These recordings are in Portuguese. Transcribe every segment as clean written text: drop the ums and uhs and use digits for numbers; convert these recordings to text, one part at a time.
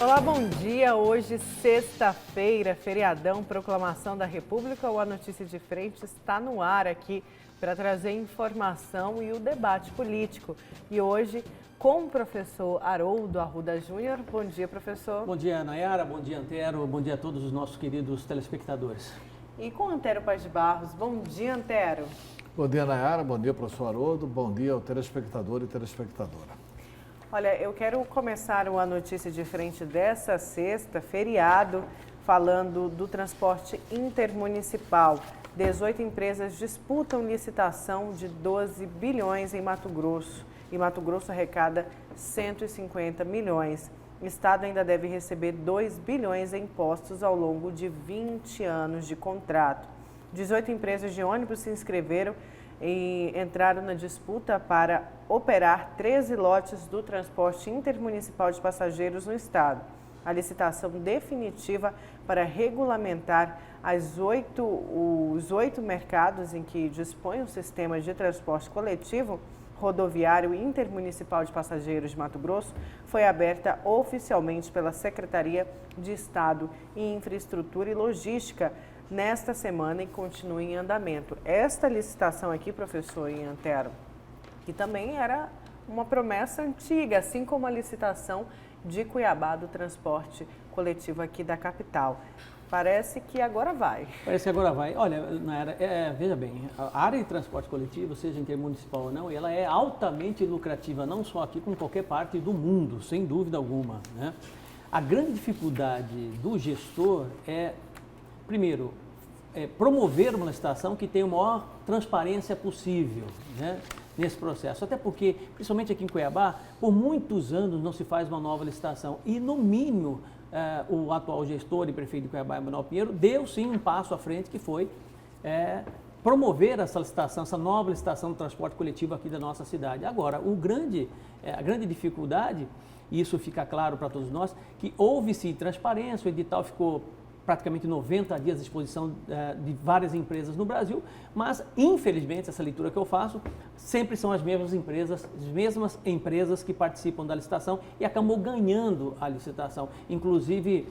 Olá, bom dia. Hoje, sexta-feira, feriadão, proclamação da República. O A Notícia de Frente está no ar aqui para trazer informação e o debate político. E hoje, com o professor Haroldo Arruda Júnior. Bom dia, professor. Bom dia, Nayara. Bom dia, Antero. Bom dia a todos os nossos queridos telespectadores. E com Antero Paz de Barros. Bom dia, Antero. Bom dia, Nayara. Bom dia, professor Haroldo. Bom dia ao telespectador e telespectadora. Olha, eu quero começar a notícia de frente dessa sexta, feriado, falando do transporte intermunicipal. 18 empresas disputam licitação de 12 bilhões em Mato Grosso. E Mato Grosso arrecada 150 milhões. O Estado ainda deve receber 2 bilhões em impostos ao longo de 20 anos de contrato. 18 empresas de ônibus se inscreveram e entraram na disputa para operar 13 lotes do transporte intermunicipal de passageiros no estado. A licitação definitiva para regulamentar os 8 mercados em que dispõe o sistema de transporte coletivo rodoviário e intermunicipal de passageiros de Mato Grosso foi aberta oficialmente pela Secretaria de Estado de Infraestrutura e Logística nesta semana e continua em andamento. Esta licitação aqui, professor Antero, que também era uma promessa antiga, assim como a licitação de Cuiabá do transporte coletivo aqui da capital. Parece que agora vai. Parece que agora vai. Olha, Nayara, veja bem, a área de transporte coletivo, seja intermunicipal ou não, ela é altamente lucrativa, não só aqui, como em qualquer parte do mundo, sem dúvida alguma, né? A grande dificuldade do gestor é, primeiro, promover uma licitação que tenha a maior transparência possível, né, nesse processo. Até porque, principalmente aqui em Cuiabá, por muitos anos não se faz uma nova licitação e, no mínimo, o atual gestor e prefeito de Cuiabá, Manuel Pinheiro, deu sim um passo à frente, que foi promover essa licitação, essa nova licitação do transporte coletivo aqui da nossa cidade. Agora, a grande dificuldade, e isso fica claro para todos nós, que houve-se transparência, o edital ficou praticamente 90 dias à disposição de várias empresas no Brasil, mas, infelizmente, essa leitura que eu faço, sempre são as mesmas empresas que participam da licitação e acabam ganhando a licitação. Inclusive,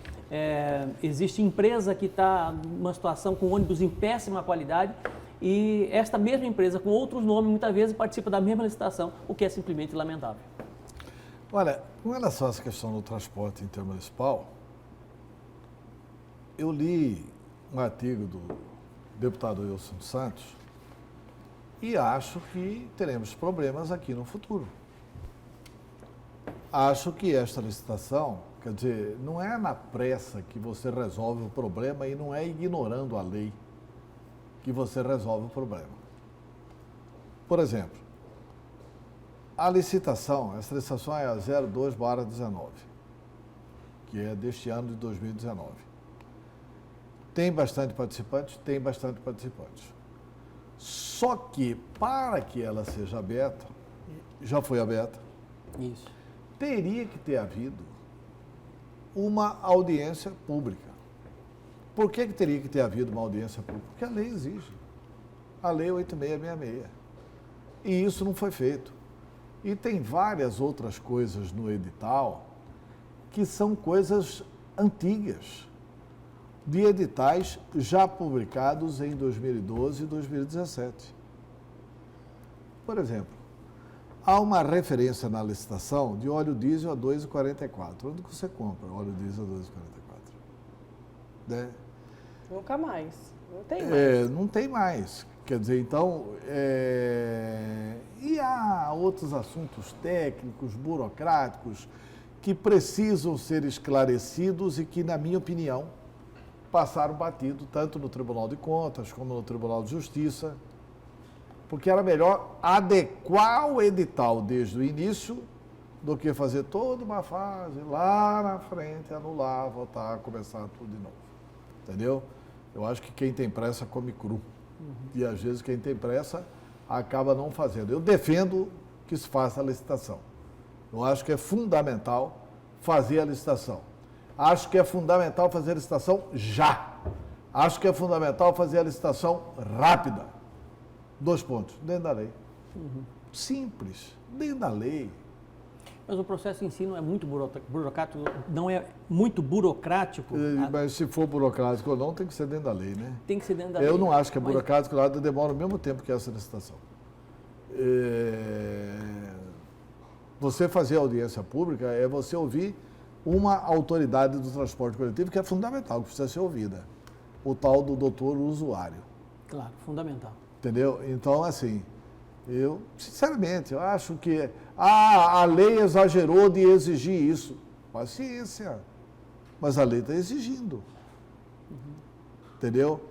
existe empresa que está numa situação com ônibus em péssima qualidade e esta mesma empresa, com outros nomes, muitas vezes participa da mesma licitação, o que é simplesmente lamentável. Olha, com relação a essa questão do transporte intermunicipal, eu li um artigo do deputado Wilson Santos e acho que teremos problemas aqui no futuro. Acho que esta licitação, quer dizer, não é na pressa que você resolve o problema e não é ignorando a lei que você resolve o problema. Por exemplo, essa licitação é a 02/19, que é deste ano de 2019. Tem bastante participantes? Tem bastante participantes. Só que, para que ela seja aberta, já foi aberta, Isso. teria que ter havido uma audiência pública. Por que teria que ter havido uma audiência pública? Porque a lei exige. A lei 8666. E isso não foi feito. E tem várias outras coisas no edital que são coisas antigas, de editais já publicados em 2012 e 2017. Por exemplo, há uma referência na licitação de óleo diesel a 2,44. Onde você compra óleo diesel a 2,44? Né? Nunca mais. Não tem mais. Não tem mais. Quer dizer, então, e há outros assuntos técnicos, burocráticos, que precisam ser esclarecidos e que, na minha opinião, passaram batido tanto no Tribunal de Contas como no Tribunal de Justiça, porque era melhor adequar o edital desde o início do que fazer toda uma fase lá na frente, anular, voltar, começar tudo de novo. Entendeu? Eu acho que quem tem pressa come cru. E às vezes quem tem pressa acaba não fazendo. Eu defendo que se faça a licitação. Eu acho que é fundamental fazer a licitação. Acho que é fundamental fazer a licitação já. Acho que é fundamental fazer a licitação rápida. 2 pontos, dentro da lei. Simples, dentro da lei. Mas o processo em si não é muito burocrático, não é muito burocrático. Mas se for burocrático ou não, tem que ser dentro da lei, né? Tem que ser dentro da lei. Eu não acho que é burocrático, nada demora o mesmo tempo que essa licitação. Você fazer audiência pública é você ouvir uma autoridade do transporte coletivo que é fundamental, que precisa ser ouvida. O tal do doutor usuário. Claro, fundamental. Entendeu? Então, assim, eu, sinceramente, eu acho que a lei exagerou de exigir isso. Paciência. Mas a lei está exigindo. Entendeu?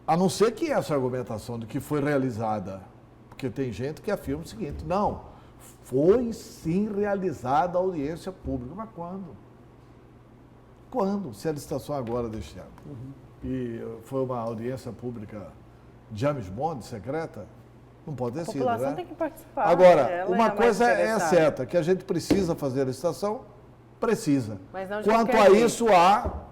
A não ser que essa argumentação de que foi realizada, porque tem gente que afirma o seguinte, não, foi sim realizada a audiência pública. Mas quando? Quando? Se a licitação agora deste ano. E foi uma audiência pública James Bond, secreta? Não pode ter sido, né? A população tem que participar. Agora, uma coisa é certa, que a gente precisa fazer a licitação, precisa. Mas não de Quanto qualquer a jeito. isso, há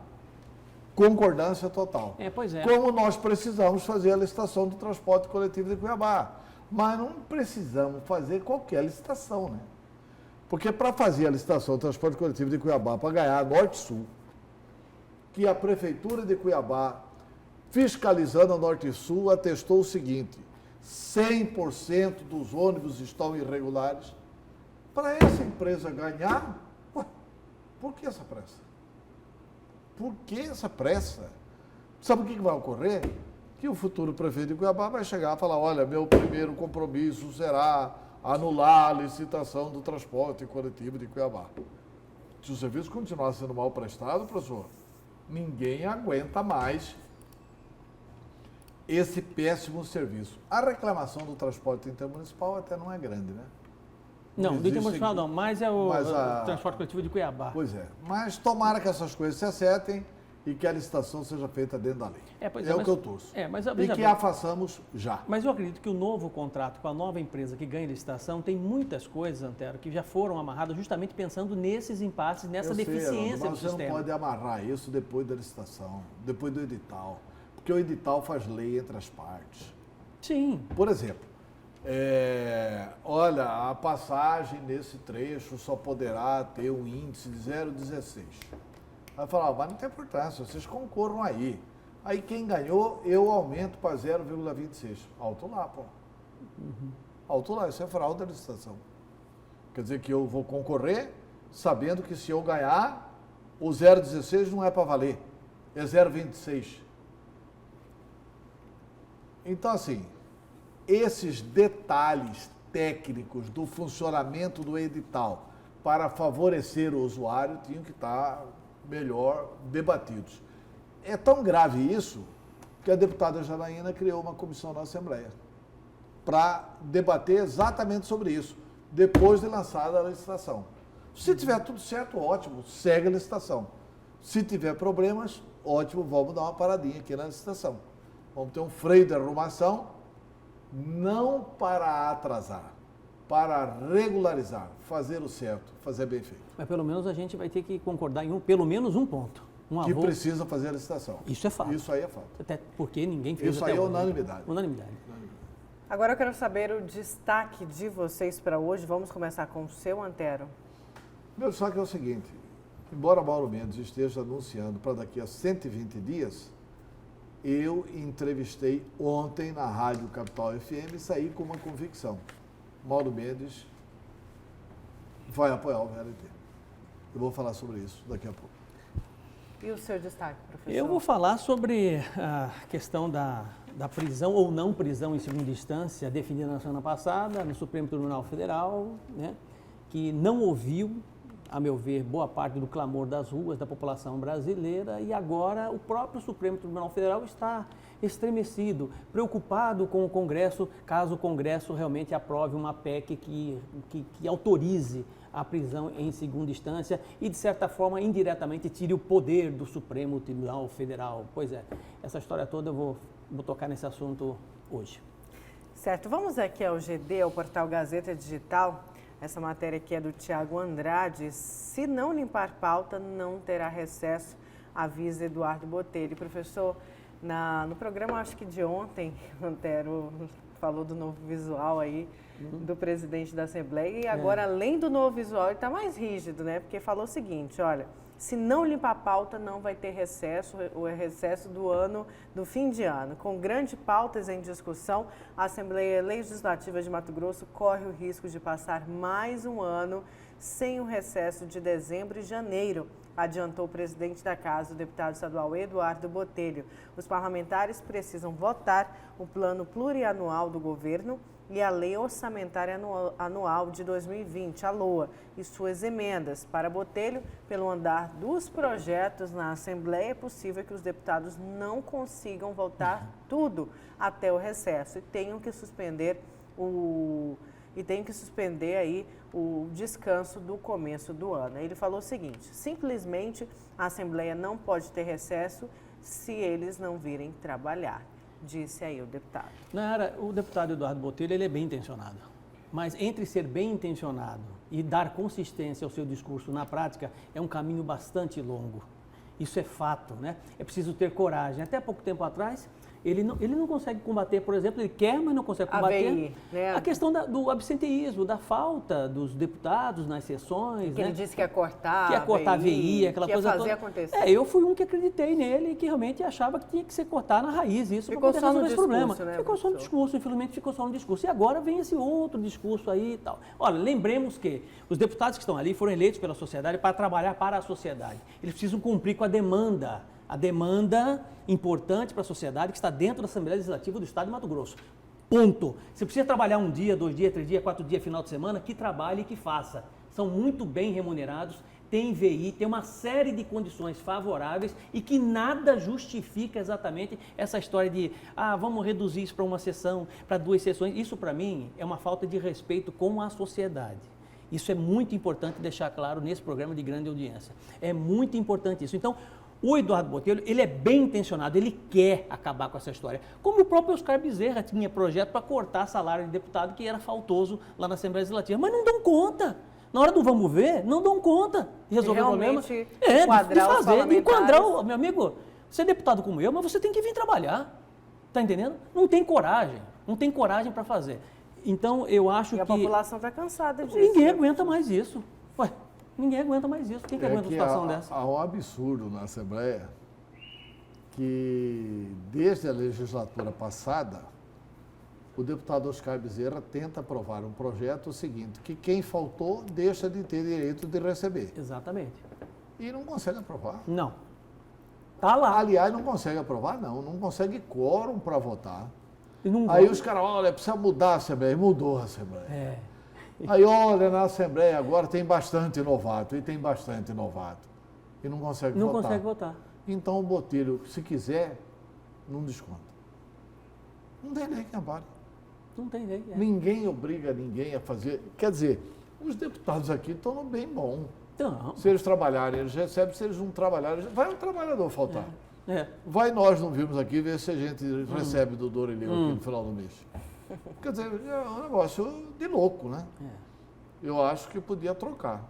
concordância total. Pois é. Como nós precisamos fazer a licitação do transporte coletivo de Cuiabá. Mas não precisamos fazer qualquer licitação, né? Porque para fazer a licitação do transporte coletivo de Cuiabá, para ganhar Norte-Sul, que a Prefeitura de Cuiabá, fiscalizando a Norte-Sul, atestou o seguinte, 100% dos ônibus estão irregulares. Para essa empresa ganhar, por que essa pressa? Por que essa pressa? Sabe o que vai ocorrer? Que o futuro prefeito de Cuiabá vai chegar e falar, olha, meu primeiro compromisso será anular a licitação do transporte coletivo de Cuiabá. Se o serviço continuar sendo mal prestado, professor, ninguém aguenta mais esse péssimo serviço. A reclamação do transporte intermunicipal até não é grande, né? Não, do intermunicipal não, mas é o transporte coletivo de Cuiabá. Pois é, mas tomara que essas coisas se acertem e que a licitação seja feita dentro da lei. O que eu torço. E que a façamos já. Mas eu acredito que o novo contrato com a nova empresa que ganha licitação tem muitas coisas, Antero, que já foram amarradas justamente pensando nesses impasses, nessa deficiência do sistema. Você não pode amarrar isso depois da licitação, depois do edital, porque o edital faz lei entre as partes. Sim. Por exemplo, olha, a passagem nesse trecho só poderá ter um índice de 0,16. Vai falar, mas não tem importância, vocês concorram aí. Aí quem ganhou, eu aumento para 0,26. Alto lá, pô. Alto lá, isso é fraude da licitação. Quer dizer que eu vou concorrer sabendo que se eu ganhar, o 0,16 não é para valer, é 0,26. Então, assim, esses detalhes técnicos do funcionamento do edital para favorecer o usuário tinham que estar melhor debatidos. É tão grave isso que a deputada Janaína criou uma comissão na Assembleia para debater exatamente sobre isso, depois de lançada a licitação. Se tiver tudo certo, ótimo, segue a licitação. Se tiver problemas, ótimo, vamos dar uma paradinha aqui na licitação. Vamos ter um freio de arrumação, não para atrasar, para regularizar, fazer o certo, fazer bem feito. Mas pelo menos a gente vai ter que concordar em pelo menos um ponto. Que precisa fazer a licitação. Isso é fato. Isso aí é fato. Até porque ninguém fez isso até aí é hoje. unanimidade. Unanimidade. Agora eu quero saber o destaque de vocês para hoje. Vamos começar com o seu, Antero. Meu destaque é o seguinte, embora Mauro Mendes esteja anunciando para daqui a 120 dias, eu entrevistei ontem na Rádio Capital FM e saí com uma convicção. Mauro Mendes vai apoiar o VLT. Eu vou falar sobre isso daqui a pouco. E o seu destaque, professor? Eu vou falar sobre a questão da prisão ou não prisão em segunda instância, definida na semana passada no Supremo Tribunal Federal, né, que não ouviu, a meu ver, boa parte do clamor das ruas da população brasileira e agora o próprio Supremo Tribunal Federal está estremecido, preocupado com o Congresso, caso o Congresso realmente aprove uma PEC que autorize a prisão em segunda instância e, de certa forma, indiretamente tire o poder do Supremo Tribunal Federal. Pois é, essa história toda eu vou tocar nesse assunto hoje. Certo, vamos aqui ao GD, ao portal Gazeta Digital. Essa matéria aqui é do Tiago Andrade. Se não limpar pauta, não terá recesso, avisa Eduardo Botelho. Professor, no programa, acho que de ontem, Antero, falou do novo visual aí do presidente da Assembleia. E agora, além do novo visual, ele está mais rígido, né? Porque falou o seguinte, olha, se não limpar a pauta, não vai ter recesso, o recesso do fim de ano. Com grandes pautas em discussão, a Assembleia Legislativa de Mato Grosso corre o risco de passar mais um ano sem o recesso de dezembro e janeiro, adiantou o presidente da Casa, o deputado estadual Eduardo Botelho. Os parlamentares precisam votar o plano plurianual do governo e a Lei Orçamentária Anual de 2020, a LOA, e suas emendas. Para Botelho, pelo andar dos projetos na Assembleia, é possível que os deputados não consigam votar tudo até o recesso e tenham que suspender aí o descanso do começo do ano. Ele falou o seguinte, simplesmente a Assembleia não pode ter recesso se eles não virem trabalhar, disse aí o deputado. Nara, o deputado Eduardo Botelho, ele é bem intencionado, mas entre ser bem intencionado e dar consistência ao seu discurso na prática é um caminho bastante longo. Isso é fato, né? É preciso ter coragem. Até pouco tempo atrás, ele não consegue combater, por exemplo, ele quer, mas não consegue combater VI, né? a questão do absenteísmo, da falta dos deputados nas sessões. Que ele disse que ia cortar a VI, aquela coisa toda. Que ia fazer acontecer. Eu fui um que acreditei nele e que realmente achava que tinha que ser cortar na raiz. Isso ficou para só no esse discurso, problema. né? Ficou só no discurso, infelizmente ficou só no discurso. E agora vem esse outro discurso aí e tal. Olha, lembremos que os deputados que estão ali foram eleitos pela sociedade para trabalhar para a sociedade. Eles precisam cumprir com a demanda importante para a sociedade que está dentro da Assembleia Legislativa do Estado de Mato Grosso. Ponto. Se precisa trabalhar 1 dia, 2 dias, 3 dias, 4 dias, final de semana, que trabalhe e que faça. São muito bem remunerados, tem VI, tem uma série de condições favoráveis e que nada justifica exatamente essa história de vamos reduzir isso para uma sessão, para 2 sessões. Isso, para mim, é uma falta de respeito com a sociedade. Isso é muito importante deixar claro nesse programa de grande audiência. É muito importante isso. Então, o Eduardo Botelho, ele é bem intencionado, ele quer acabar com essa história. Como o próprio Oscar Bezerra tinha projeto para cortar salário de deputado que era faltoso lá na Assembleia Legislativa, mas não dão conta. Na hora do vamos ver, não dão conta de resolver o problema. De enquadrar, meu amigo, você é deputado como eu, mas você tem que vir trabalhar. Tá entendendo? Não tem coragem para fazer. Então, eu acho que... a população está cansada disso. Ninguém aguenta mais isso. Ninguém aguenta mais isso. Quem que aguenta uma situação dessa? Há um absurdo na Assembleia que, desde a legislatura passada, o deputado Oscar Bezerra tenta aprovar um projeto seguinte, que quem faltou deixa de ter direito de receber. Exatamente. E não consegue aprovar. Não. Tá lá. Aliás, não consegue aprovar, não consegue quórum para votar. Aí os caras, olha, precisa mudar a Assembleia. E mudou a Assembleia. Aí, olha, na Assembleia agora tem bastante novato, e não consegue votar. Não consegue votar. Então o Botelho, se quiser, não desconta. Não tem lei que ampare. Não tem lei. Ninguém obriga ninguém a fazer. Quer dizer, os deputados aqui estão no bem bom. Então, se eles trabalharem, eles recebem. Se eles não trabalharem, vai um trabalhador faltar. É. Vai nós não vimos aqui ver se a gente recebe do Doreligo aqui no final do mês. Quer dizer, é um negócio de louco, né? É. Eu acho que podia trocar.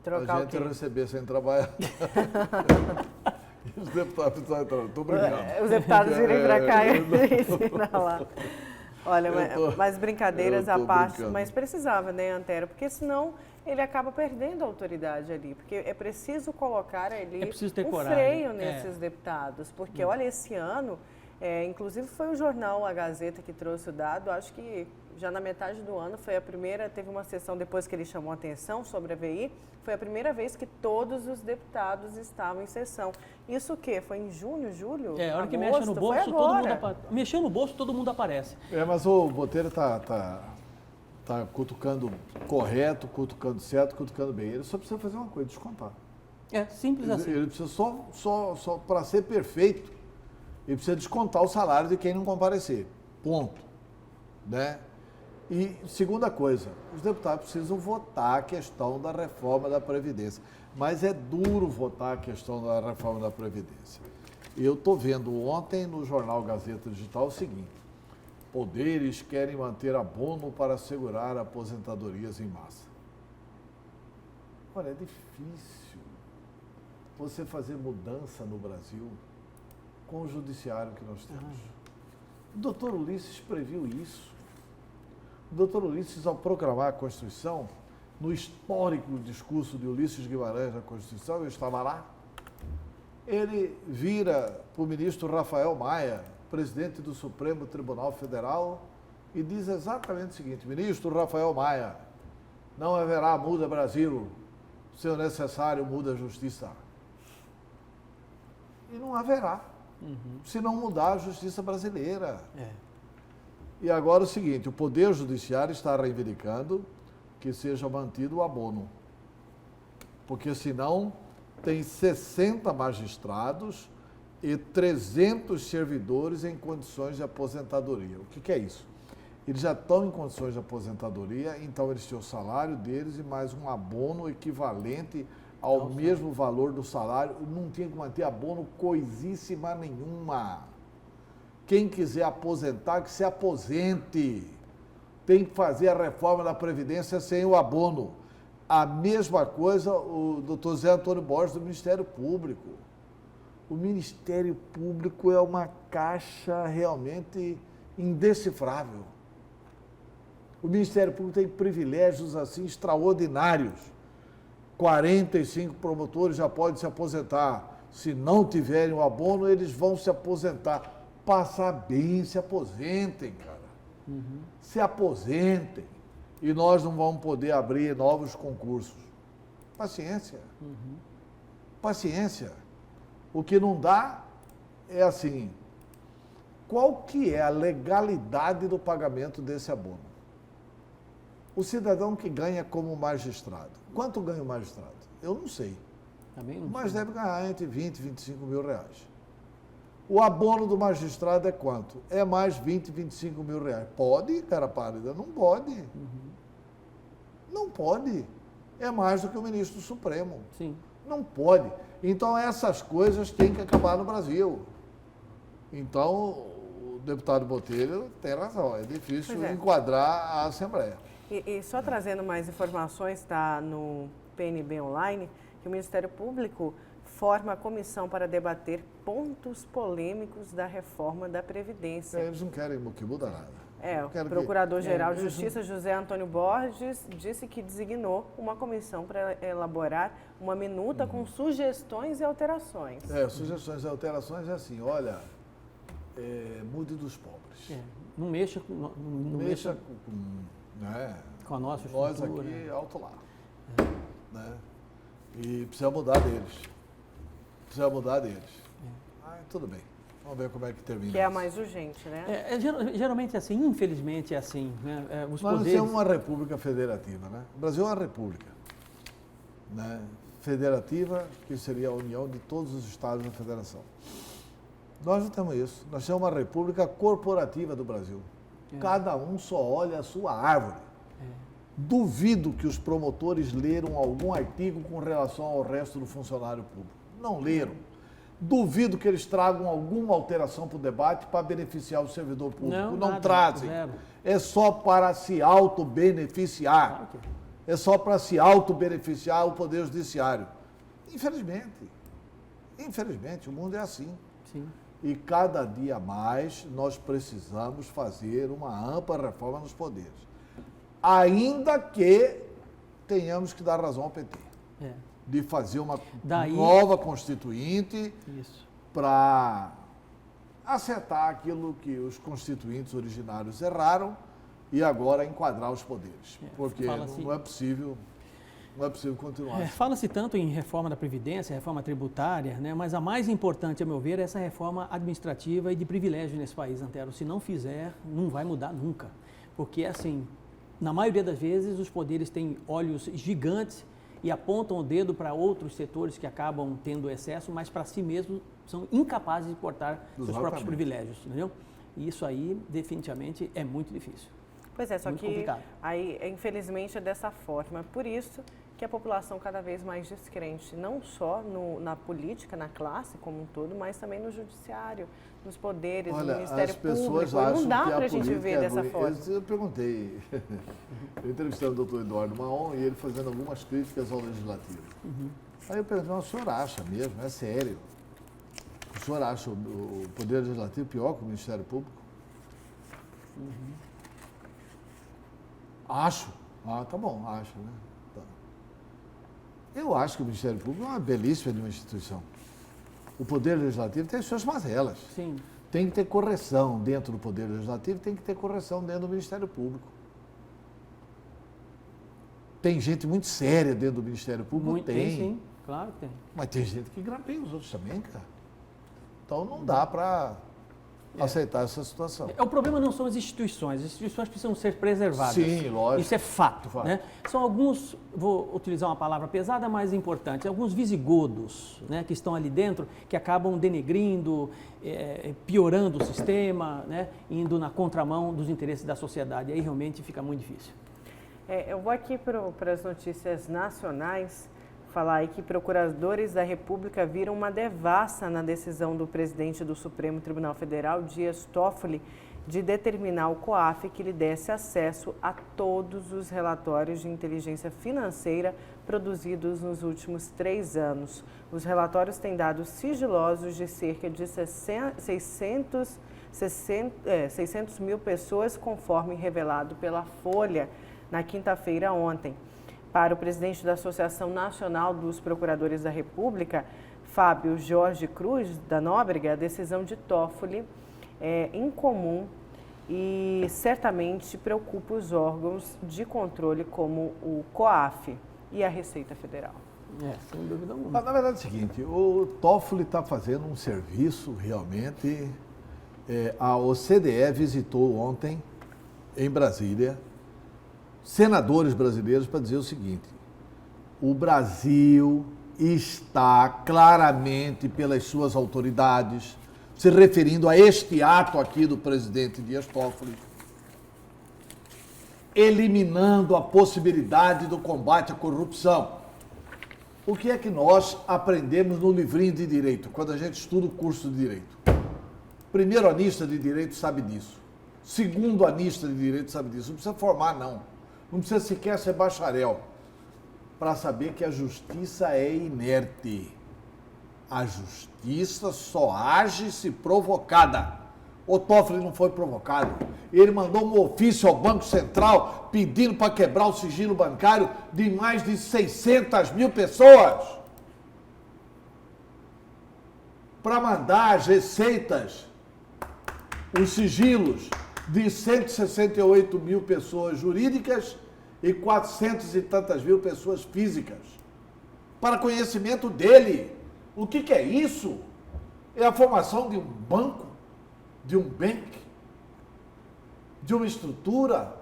Trocar a gente receber sem trabalhar. E os deputados saem trabalhando. Estou brincando. Os deputados virem para cá e ensinar lá. Olha, mas brincadeiras à parte, mas precisava, né, Antero? Porque senão ele acaba perdendo a autoridade ali. Porque é preciso colocar ali freio nesses deputados. Porque, olha, esse ano, inclusive foi o jornal A Gazeta que trouxe o dado, acho que já na metade do ano foi a primeira, teve uma sessão depois que ele chamou a atenção sobre a VI, foi a primeira vez que todos os deputados estavam em sessão. Isso o quê? Foi em junho, julho? A hora que mexe no bolso, todo mundo mexeu no bolso, todo mundo aparece. Mas o Botelho está cutucando correto, cutucando certo, cutucando bem. Ele só precisa fazer uma coisa, descontar. Simples assim. Ele precisa só para ser perfeito, ele precisa descontar o salário de quem não comparecer. Ponto. Né? E segunda coisa, os deputados precisam votar a questão da reforma da Previdência. Mas é duro votar a questão da reforma da Previdência. Eu estou vendo ontem no jornal Gazeta Digital o seguinte: poderes querem manter abono para assegurar aposentadorias em massa. Olha, é difícil você fazer mudança no Brasil com o judiciário que nós temos. O doutor Ulisses previu isso. O doutor Ulisses, ao proclamar a Constituição, no histórico discurso de Ulisses Guimarães na Constituição, eu estava lá, ele vira para o ministro Rafael Maia, presidente do Supremo Tribunal Federal, e diz exatamente o seguinte: ministro Rafael Maia, não haverá muda Brasil, se é necessário muda a justiça. E não haverá, se não mudar a justiça brasileira. E agora o seguinte, o Poder Judiciário está reivindicando que seja mantido o abono, porque senão tem 60 magistrados e 300 servidores em condições de aposentadoria. O que é isso? Eles já estão em condições de aposentadoria, então eles têm o salário deles e mais um abono equivalente ao mesmo valor do salário. Não tinha que manter abono coisíssima nenhuma. Quem quiser aposentar, que se aposente. Tem que fazer a reforma da Previdência sem o abono. A mesma coisa o doutor Zé Antônio Borges do Ministério Público. O Ministério Público é uma caixa realmente indecifrável. O Ministério Público tem privilégios assim extraordinários. 45 promotores já podem se aposentar. Se não tiverem o abono, eles vão se aposentar. Passar bem, se aposentem, cara. Se aposentem. E nós não vamos poder abrir novos concursos. Paciência. Paciência. O que não dá é assim, qual que é a legalidade do pagamento desse abono? O cidadão que ganha como magistrado, quanto ganha o magistrado? Eu não sei. Também não Mas sei. deve ganhar entre 20 e 25 mil reais. O abono do magistrado é quanto? É mais 20, 25 mil reais. Pode, cara pálida? Não pode. Não pode. É mais do que o ministro do Supremo. Sim. Não pode. Então, essas coisas têm que acabar no Brasil. Então, o deputado Botelho tem razão. É difícil enquadrar a Assembleia. E só trazendo mais informações, está no PNB Online, que o Ministério Público forma a comissão para debater pontos polêmicos da reforma da Previdência. Eles não querem que muda nada. O Procurador-Geral de Justiça, José Antônio Borges, disse que designou uma comissão para elaborar uma minuta com sugestões e alterações. Sugestões e alterações é assim, olha, mude dos pobres. Não mexa com... Não mexa com a nossa nós estrutura. aqui, alto lá. Né? E precisa mudar deles. Precisa mudar deles. Tudo bem. Vamos ver como é que termina. Que é a mais urgente, né? Geralmente é assim, infelizmente é assim. Né? Os Nós poderes... temos uma república federativa, né? O Brasil é uma república, né? Federativa, que seria a união de todos os estados da federação. Nós não temos isso. Nós temos uma república corporativa do Brasil. Cada um só olha a sua árvore. Duvido que os promotores leram algum artigo com relação ao resto do funcionário público. Não leram. Duvido que eles tragam alguma alteração para o debate para beneficiar o servidor público. Não trazem. Zero. É só para se auto-beneficiar. É só para se auto-beneficiar o Poder Judiciário. Infelizmente. Infelizmente, o mundo é assim. Sim. E cada dia mais nós precisamos fazer uma ampla reforma nos poderes. Ainda que tenhamos que dar razão ao PT. De fazer uma nova constituinte para acertar aquilo que os constituintes originários erraram e agora enquadrar os poderes. Porque não é possível continuar. Fala-se tanto em reforma da Previdência, reforma tributária, né? Mas a mais importante, a meu ver, é essa reforma administrativa e de privilégio nesse país, Antero. Se não fizer, não vai mudar nunca. Porque, assim, na maioria das vezes, os poderes têm olhos gigantes e apontam o dedo para outros setores que acabam tendo excesso, mas para si mesmos são incapazes de cortar seus próprios privilégios, entendeu? E isso aí, definitivamente, é muito difícil. Pois é, só muito que complicado. Aí, infelizmente, é dessa forma. Por isso que a população cada vez mais descrente, não só na política, na classe como um todo, mas também no judiciário, nos poderes, no Ministério Público. Não dá para a gente ver dessa forma. Eu perguntei, eu entrevistei o doutor Eduardo Maon e ele fazendo algumas críticas ao Legislativo. Aí eu perguntei, o senhor acha mesmo, é sério? O senhor acha o Poder Legislativo pior que o Ministério Público? Acho. Ah, tá bom, acho, né? Tá. Eu acho que o Ministério Público é uma belíssima de uma instituição. O Poder Legislativo tem as suas mazelas. Sim. Tem que ter correção dentro do Poder Legislativo, tem que ter correção dentro do Ministério Público. Tem gente muito séria dentro do Ministério Público? Muito, tem. Sim, claro que tem. Mas tem gente que grampeia os outros também, cara. Então não dá para aceitar essa situação. O problema não são as instituições precisam ser preservadas. Sim, lógico. Isso é fato. Fato. Né? São alguns, vou utilizar uma palavra pesada, mas importante, alguns visigodos, né, que estão ali dentro, que acabam denegrindo, piorando o sistema, né, indo na contramão dos interesses da sociedade. Aí realmente fica muito difícil. Eu vou aqui para as notícias nacionais falar aí que procuradores da República viram uma devassa na decisão do presidente do Supremo Tribunal Federal, Dias Toffoli, de determinar ao COAF que lhe desse acesso a todos os relatórios de inteligência financeira produzidos nos últimos 3 anos. Os relatórios têm dados sigilosos de cerca de 600 mil pessoas, conforme revelado pela Folha na quinta-feira ontem. Para o presidente da Associação Nacional dos Procuradores da República, Fábio Jorge Cruz da Nóbrega, a decisão de Toffoli é incomum e certamente preocupa os órgãos de controle como o COAF e a Receita Federal. Sem dúvida alguma. Mas, na verdade é o seguinte, o Toffoli está fazendo um serviço realmente. A OCDE visitou ontem, em Brasília, senadores brasileiros para dizer o seguinte: o Brasil está claramente pelas suas autoridades, se referindo a este ato aqui do presidente Dias Toffoli, eliminando a possibilidade do combate à corrupção. O que é que nós aprendemos no livrinho de direito, quando a gente estuda o curso de direito? Primeiro anista de direito sabe disso. Segundo anista de direito sabe disso. Não precisa formar, não. Não precisa sequer ser bacharel para saber que a justiça é inerte. A justiça só age se provocada. O Toffoli não foi provocado. Ele mandou um ofício ao Banco Central pedindo para quebrar o sigilo bancário de mais de 600 mil pessoas. Para mandar as receitas, os sigilos de 168 mil pessoas jurídicas e 400 e tantas mil pessoas físicas. Para conhecimento dele. O que é isso? É a formação de um banco, de um bank, de uma estrutura,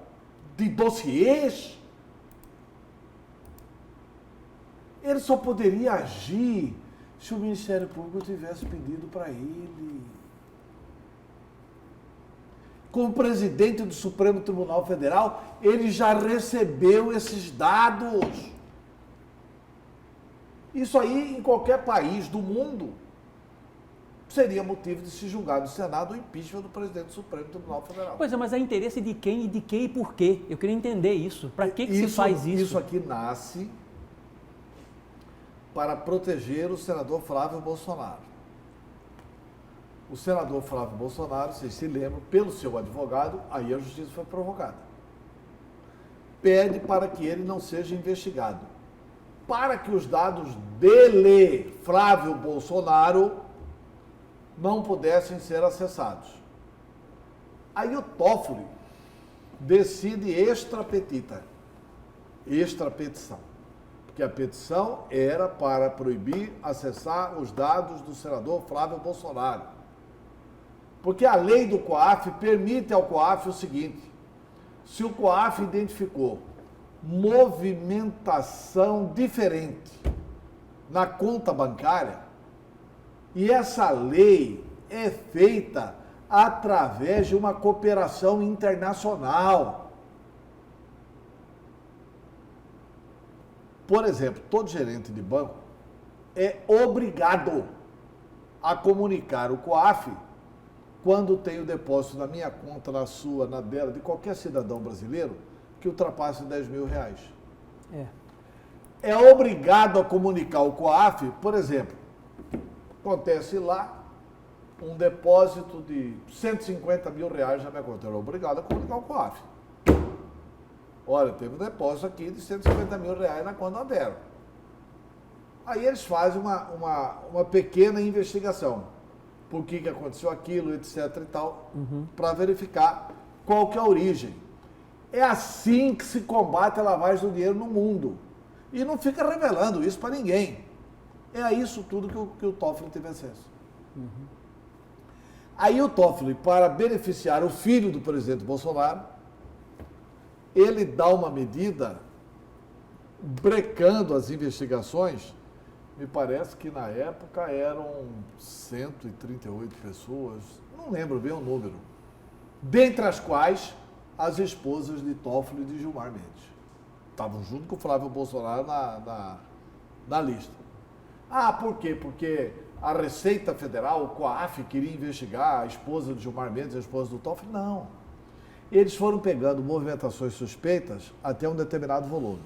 de dossiês. Ele só poderia agir se o Ministério Público tivesse pedido para ele. Como presidente do Supremo Tribunal Federal, ele já recebeu esses dados. Isso aí, em qualquer país do mundo, seria motivo de se julgar no Senado o impeachment do presidente do Supremo Tribunal Federal. Pois é, mas é interesse de quem e de quem e por quê? Eu queria entender isso. Para que se faz isso? Isso aqui nasce para proteger o senador Flávio Bolsonaro. O senador Flávio Bolsonaro, vocês se lembram, pelo seu advogado, aí a justiça foi provocada. Pede para que ele não seja investigado. Para que os dados dele, Flávio Bolsonaro, não pudessem ser acessados. Aí o Toffoli decide extrapetição. Porque a petição era para proibir acessar os dados do senador Flávio Bolsonaro. Porque a lei do COAF permite ao COAF o seguinte: se o COAF identificou movimentação diferente na conta bancária, e essa lei é feita através de uma cooperação internacional. Por exemplo, todo gerente de banco é obrigado a comunicar o COAF quando tem o depósito na minha conta, na sua, na dela, de qualquer cidadão brasileiro que ultrapasse 10 mil reais. É obrigado a comunicar o COAF, por exemplo, acontece lá, um depósito de 150 mil reais na minha conta. Eu era obrigado a comunicar o COAF. Olha, teve um depósito aqui de 150 mil reais na conta da Antero. Aí eles fazem uma pequena investigação. Por que aconteceu aquilo, etc e tal, para verificar qual que é a origem. É assim que se combate a lavagem do dinheiro no mundo. E não fica revelando isso para ninguém. É a isso tudo que o Toffoli teve acesso. Aí o Toffoli, para beneficiar o filho do presidente Bolsonaro, ele dá uma medida brecando as investigações. Me parece que na época eram 138 pessoas, não lembro bem o número, dentre as quais as esposas de Toffoli e de Gilmar Mendes. Estavam junto com o Flávio Bolsonaro na lista. Ah, por quê? Porque a Receita Federal, o COAF, queria investigar a esposa de Gilmar Mendes e a esposa do Toffoli? Não. Eles foram pegando movimentações suspeitas até um determinado volume.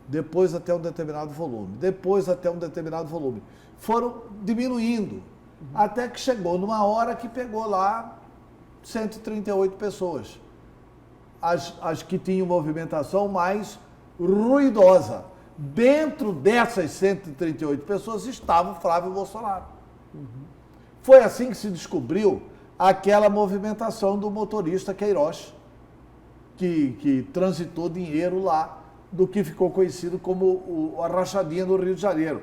Depois até um determinado volume. Depois até um determinado volume. Foram diminuindo. Até que chegou numa hora que pegou lá 138 pessoas. As que tinham movimentação mais ruidosa. Dentro dessas 138 pessoas estava o Flávio Bolsonaro. Foi assim que se descobriu aquela movimentação do motorista Queiroz, que transitou dinheiro lá do que ficou conhecido como a rachadinha do Rio de Janeiro.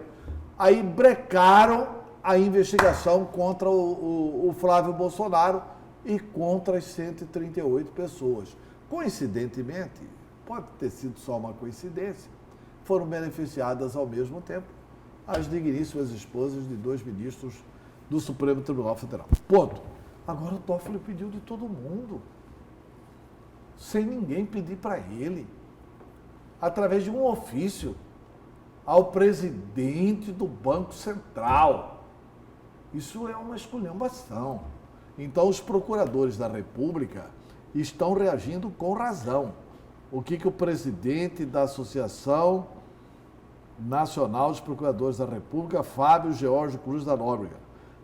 Aí brecaram a investigação contra o Flávio Bolsonaro e contra as 138 pessoas. Coincidentemente, pode ter sido só uma coincidência, foram beneficiadas ao mesmo tempo as digníssimas esposas de 2 ministros do Supremo Tribunal Federal. Ponto. Agora o Toffoli pediu de todo mundo, sem ninguém pedir para ele, através de um ofício ao presidente do Banco Central. Isso é uma esculhambação. Então os procuradores da República estão reagindo com razão. O que o presidente da Associação Nacional dos Procuradores da República, Fábio George Cruz da Nóbrega,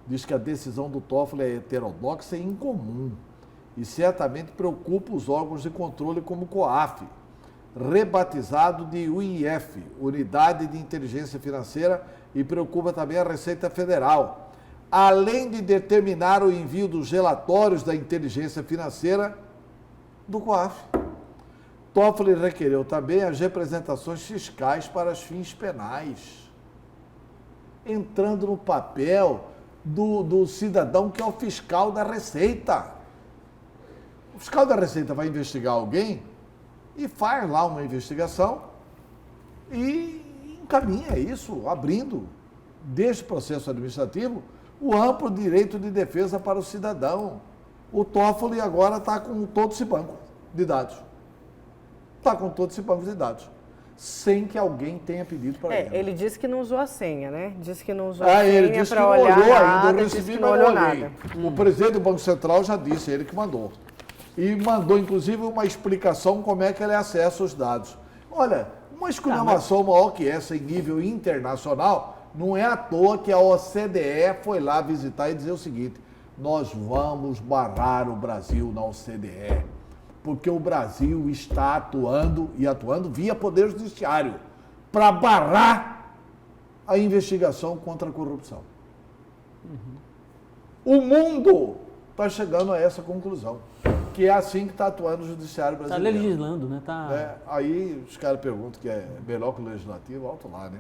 diz que a decisão do Toffoli é heterodoxa e incomum e certamente preocupa os órgãos de controle como o COAF, rebatizado de UIF, Unidade de Inteligência Financeira, e preocupa também a Receita Federal, além de determinar o envio dos relatórios da inteligência financeira do COAF. Toffoli requereu também as representações fiscais para os fins penais, entrando no papel do cidadão que é o fiscal da Receita. O fiscal da Receita vai investigar alguém e faz lá uma investigação e encaminha isso, abrindo, deste processo administrativo, o amplo direito de defesa para o cidadão. O Toffoli agora está com todo esse banco de dados. Está com todo esse banco de dados. Sem que alguém tenha pedido para ele. Ele disse que não usou a senha, né? Disse que não usou a senha para olhar nada. Ele disse que não olhou nada, ainda, eu recebi, mas não olhei. O presidente do Banco Central já disse, ele que mandou. E mandou, inclusive, uma explicação como é que ele acessa os dados. Olha, uma esculhambação maior que essa em nível internacional, não é à toa que a OCDE foi lá visitar e dizer o seguinte: nós vamos barrar o Brasil na OCDE, porque o Brasil está atuando via Poder Judiciário para barrar a investigação contra a corrupção. O mundo está chegando a essa conclusão, que é assim que está atuando o Judiciário brasileiro. Está legislando, né? Aí os caras perguntam que é melhor que o Legislativo, alto lá, né?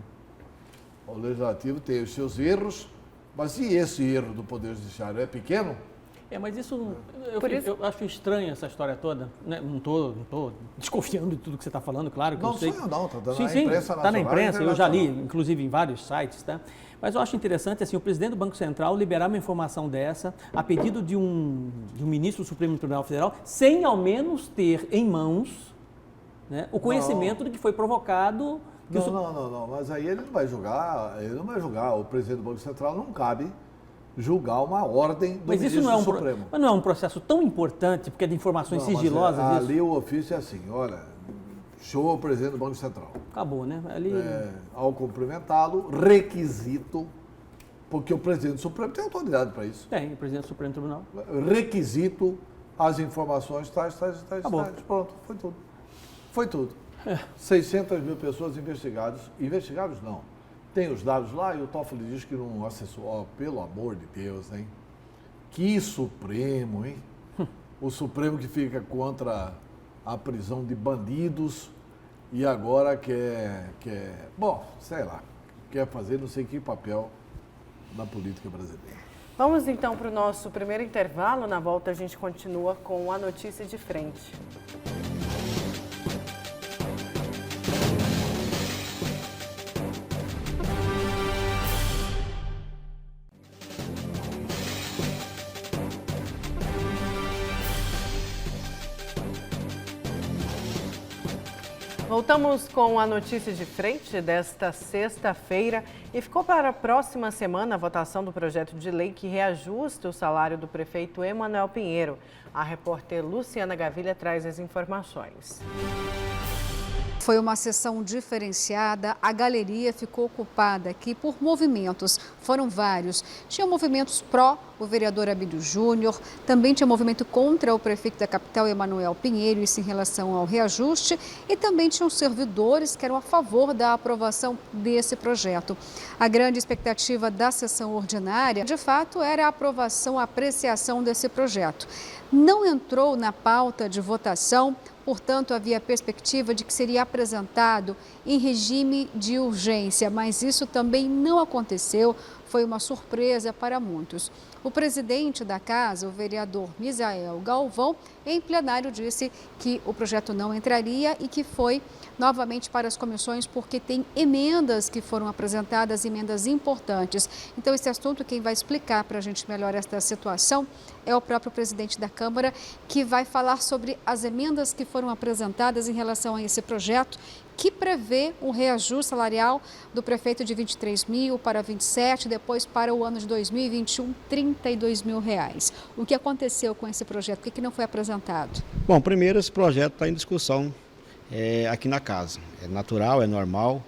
O Legislativo tem os seus erros, mas e esse erro do Poder Judiciário? É pequeno? Mas isso, eu acho estranho essa história toda. Né? Não estou desconfiando de tudo que você está falando, claro que não, eu sei. Não, está na sim, imprensa nacional. Está na imprensa, eu já li, inclusive em vários sites, tá? Mas eu acho interessante, assim, o presidente do Banco Central liberar uma informação dessa, a pedido de um ministro do Supremo Tribunal Federal, sem ao menos ter em mãos, né, o conhecimento do que foi provocado. Não, mas aí ele não vai julgar, o presidente do Banco Central não cabe julgar uma ordem do ministro do Supremo. Mas não é um processo tão importante, porque é de informações sigilosas. Ali o ofício é assim, olha, show ao presidente do Banco Central. Acabou, né? Ali... Ao cumprimentá-lo, requisito Porque o presidente do Supremo tem autoridade para isso. Tem, o presidente do Supremo Tribunal. Requisito, as informações, tais. Pronto, foi tudo. Foi tudo. 600 mil pessoas investigadas. Investigados não. Tem os dados lá e o Toffoli diz que não acessou. Oh, pelo amor de Deus, hein? Que Supremo, hein? O Supremo que fica contra a prisão de bandidos e agora quer, bom, sei lá, quer fazer não sei que papel na política brasileira. Vamos então para o nosso primeiro intervalo. Na volta a gente continua com a notícia de frente. Voltamos com a notícia de frente desta sexta-feira e ficou para a próxima semana a votação do projeto de lei que reajusta o salário do prefeito Emanuel Pinheiro. A repórter Luciana Gavilha traz as informações. Foi uma sessão diferenciada, a galeria ficou ocupada aqui por movimentos, foram vários. Tinha movimentos pró o vereador Abílio Júnior, também tinha movimento contra o prefeito da capital, Emanuel Pinheiro, isso em relação ao reajuste, e também tinham servidores que eram a favor da aprovação desse projeto. A grande expectativa da sessão ordinária, de fato, era a aprovação, a apreciação desse projeto. Não entrou na pauta de votação, portanto, havia a perspectiva de que seria apresentado em regime de urgência, mas isso também não aconteceu, foi uma surpresa para muitos. O presidente da casa, o vereador Misael Galvão, em plenário disse que o projeto não entraria e que foi novamente para as comissões porque tem emendas que foram apresentadas, emendas importantes. Então, esse assunto, quem vai explicar para a gente melhor esta situação é o próprio presidente da Câmara, que vai falar sobre as emendas que foram apresentadas em relação a esse projeto, que prevê um reajuste salarial do prefeito de 23 mil para 27, depois para o ano de 2021, 32 mil reais. O que aconteceu com esse projeto? Por que não foi apresentado? Bom, primeiro, esse projeto está em discussão aqui na casa. É natural, é normal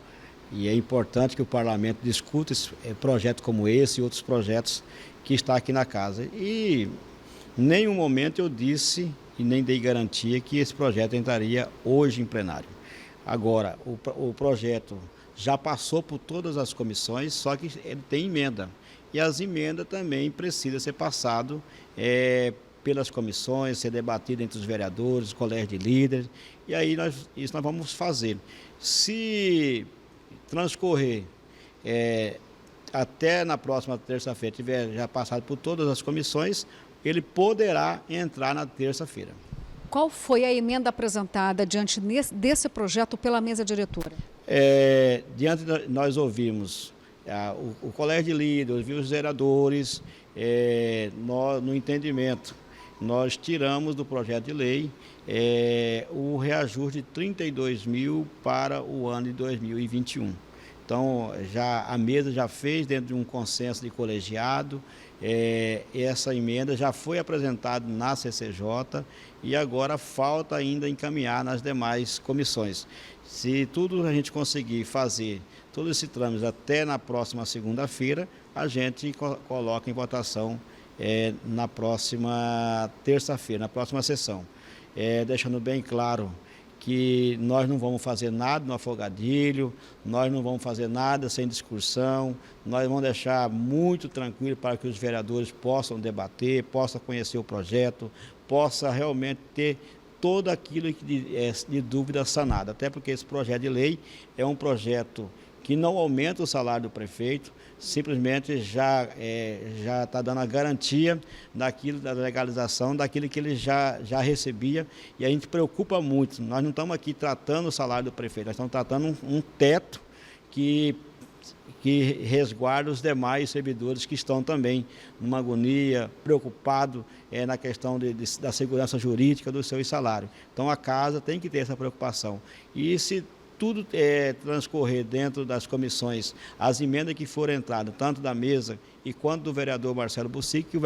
e é importante que o parlamento discuta projetos como esse e outros projetos que estão aqui na casa. E em nenhum momento eu disse e nem dei garantia que esse projeto entraria hoje em plenário. Agora, o projeto já passou por todas as comissões, só que ele tem emenda. E as emendas também precisam ser passadas pelas comissões, ser debatido entre os vereadores, colégio de líderes, e aí isso nós vamos fazer. Se transcorrer até na próxima terça-feira, tiver já passado por todas as comissões, ele poderá entrar na terça-feira. Qual foi a emenda apresentada diante desse projeto pela mesa diretora? Nós ouvimos o colégio de líderes, ouvimos os vereadores, no entendimento. Nós tiramos do projeto de lei o reajuste de 32 mil para o ano de 2021. Então, a mesa já fez dentro de um consenso de colegiado, essa emenda já foi apresentada na CCJ e agora falta ainda encaminhar nas demais comissões. Se tudo a gente conseguir fazer, todo esse trâmite até na próxima segunda-feira, a gente coloca em votação na próxima terça-feira, na próxima sessão. Deixando bem claro que nós não vamos fazer nada no afogadilho, nós não vamos fazer nada sem discussão, nós vamos deixar muito tranquilo para que os vereadores possam debater, possam conhecer o projeto, possam realmente ter todo aquilo de dúvida sanada, até porque esse projeto de lei é um projeto que não aumenta o salário do prefeito, simplesmente já está dando a garantia da legalização daquilo que ele já recebia, e a gente preocupa muito. Nós não estamos aqui tratando o salário do prefeito, nós estamos tratando um teto que resguarda os demais servidores que estão também numa agonia, preocupados na questão da segurança jurídica do seu salário. Então a casa tem que ter essa preocupação. E se tudo transcorrer dentro das comissões, as emendas que foram entradas, tanto da mesa e quanto do vereador Marcelo Bussic, o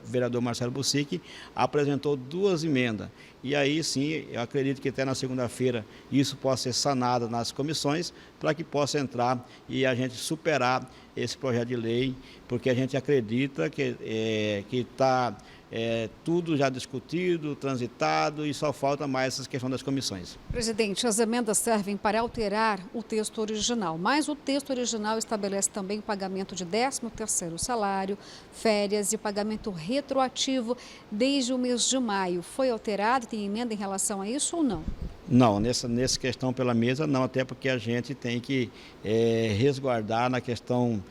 vereador Marcelo Bussic apresentou 2 emendas. E aí sim, eu acredito que até na segunda-feira isso possa ser sanado nas comissões, para que possa entrar e a gente superar esse projeto de lei, porque a gente acredita que está tudo já discutido, transitado e só falta mais essa questão das comissões. Presidente, as emendas servem para alterar o texto original, mas o texto original estabelece também o pagamento de 13º salário, férias e pagamento retroativo desde o mês de maio. Foi alterado? Tem emenda em relação a isso ou não? Não, nessa questão pela mesa não, até porque a gente tem que resguardar na questão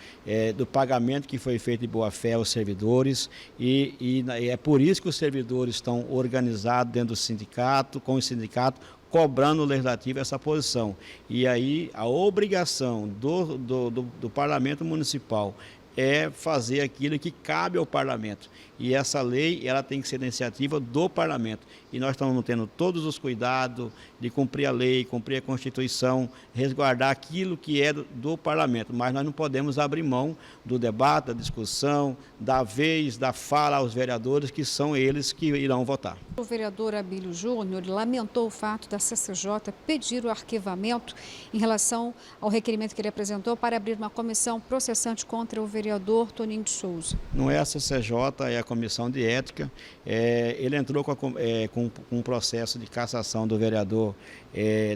do pagamento que foi feito de boa-fé aos servidores e é por isso que os servidores estão organizados dentro do sindicato, com o sindicato, cobrando o legislativo essa posição. E aí a obrigação do Parlamento Municipal é fazer aquilo que cabe ao Parlamento. E essa lei, ela tem que ser iniciativa do Parlamento. E nós estamos tendo todos os cuidados de cumprir a lei, cumprir a Constituição, resguardar aquilo que é do Parlamento. Mas nós não podemos abrir mão do debate, da discussão, da vez, da fala aos vereadores, que são eles que irão votar. O vereador Abílio Júnior lamentou o fato da CCJ pedir o arquivamento em relação ao requerimento que ele apresentou para abrir uma comissão processante contra o vereador Toninho de Souza. Não é a CCJ, é a Comissão de Ética. Ele entrou com um processo de cassação do vereador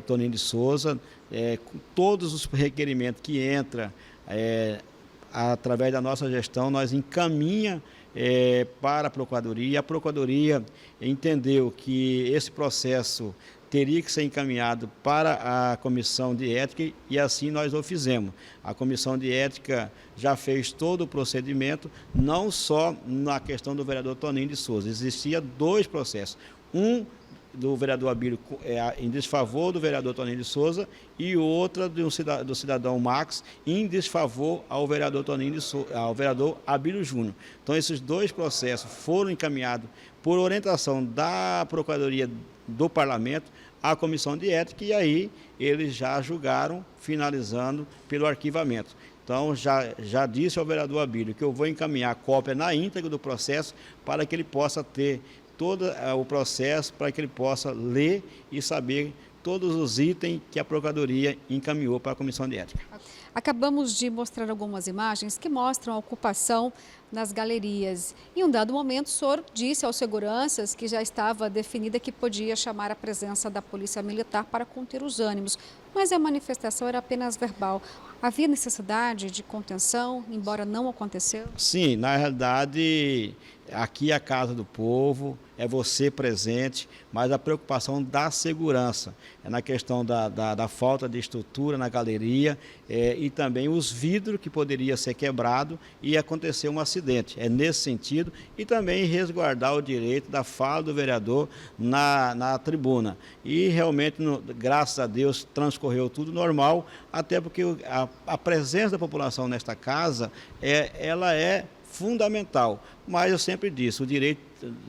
Toninho de Souza. Com todos os requerimentos que entram através da nossa gestão, nós encaminha para a Procuradoria. A Procuradoria entendeu que esse processo teria que ser encaminhado para a Comissão de Ética e assim nós o fizemos. A Comissão de Ética já fez todo o procedimento, não só na questão do vereador Toninho de Souza. Existia 2 processos. Um do vereador Abílio em desfavor do vereador Toninho de Souza e outra do cidadão Max em desfavor ao vereador ao vereador Abílio Júnior. Então esses 2 processos foram encaminhados por orientação da Procuradoria do Parlamento à Comissão de Ética e aí eles já julgaram, finalizando pelo arquivamento. Então, já disse ao vereador Abílio que eu vou encaminhar a cópia na íntegra do processo para que ele possa ter todo o processo, para que ele possa ler e saber todos os itens que a Procuradoria encaminhou para a Comissão de Ética. Acabamos de mostrar algumas imagens que mostram a ocupação nas galerias. Em um dado momento, o senhor disse aos seguranças que já estava definida que podia chamar a presença da Polícia Militar para conter os ânimos, mas a manifestação era apenas verbal. Havia necessidade de contenção, embora não aconteceu? Sim, na realidade, aqui é a Casa do Povo, é você presente, mas a preocupação da segurança, é na questão da falta de estrutura na galeria e também os vidros que poderia ser quebrado e acontecer um acidente. É nesse sentido e também resguardar o direito da fala do vereador na tribuna. E realmente, graças a Deus, transcorreu tudo normal, até porque a presença da população nesta casa, ela é fundamental, mas eu sempre disse, o direito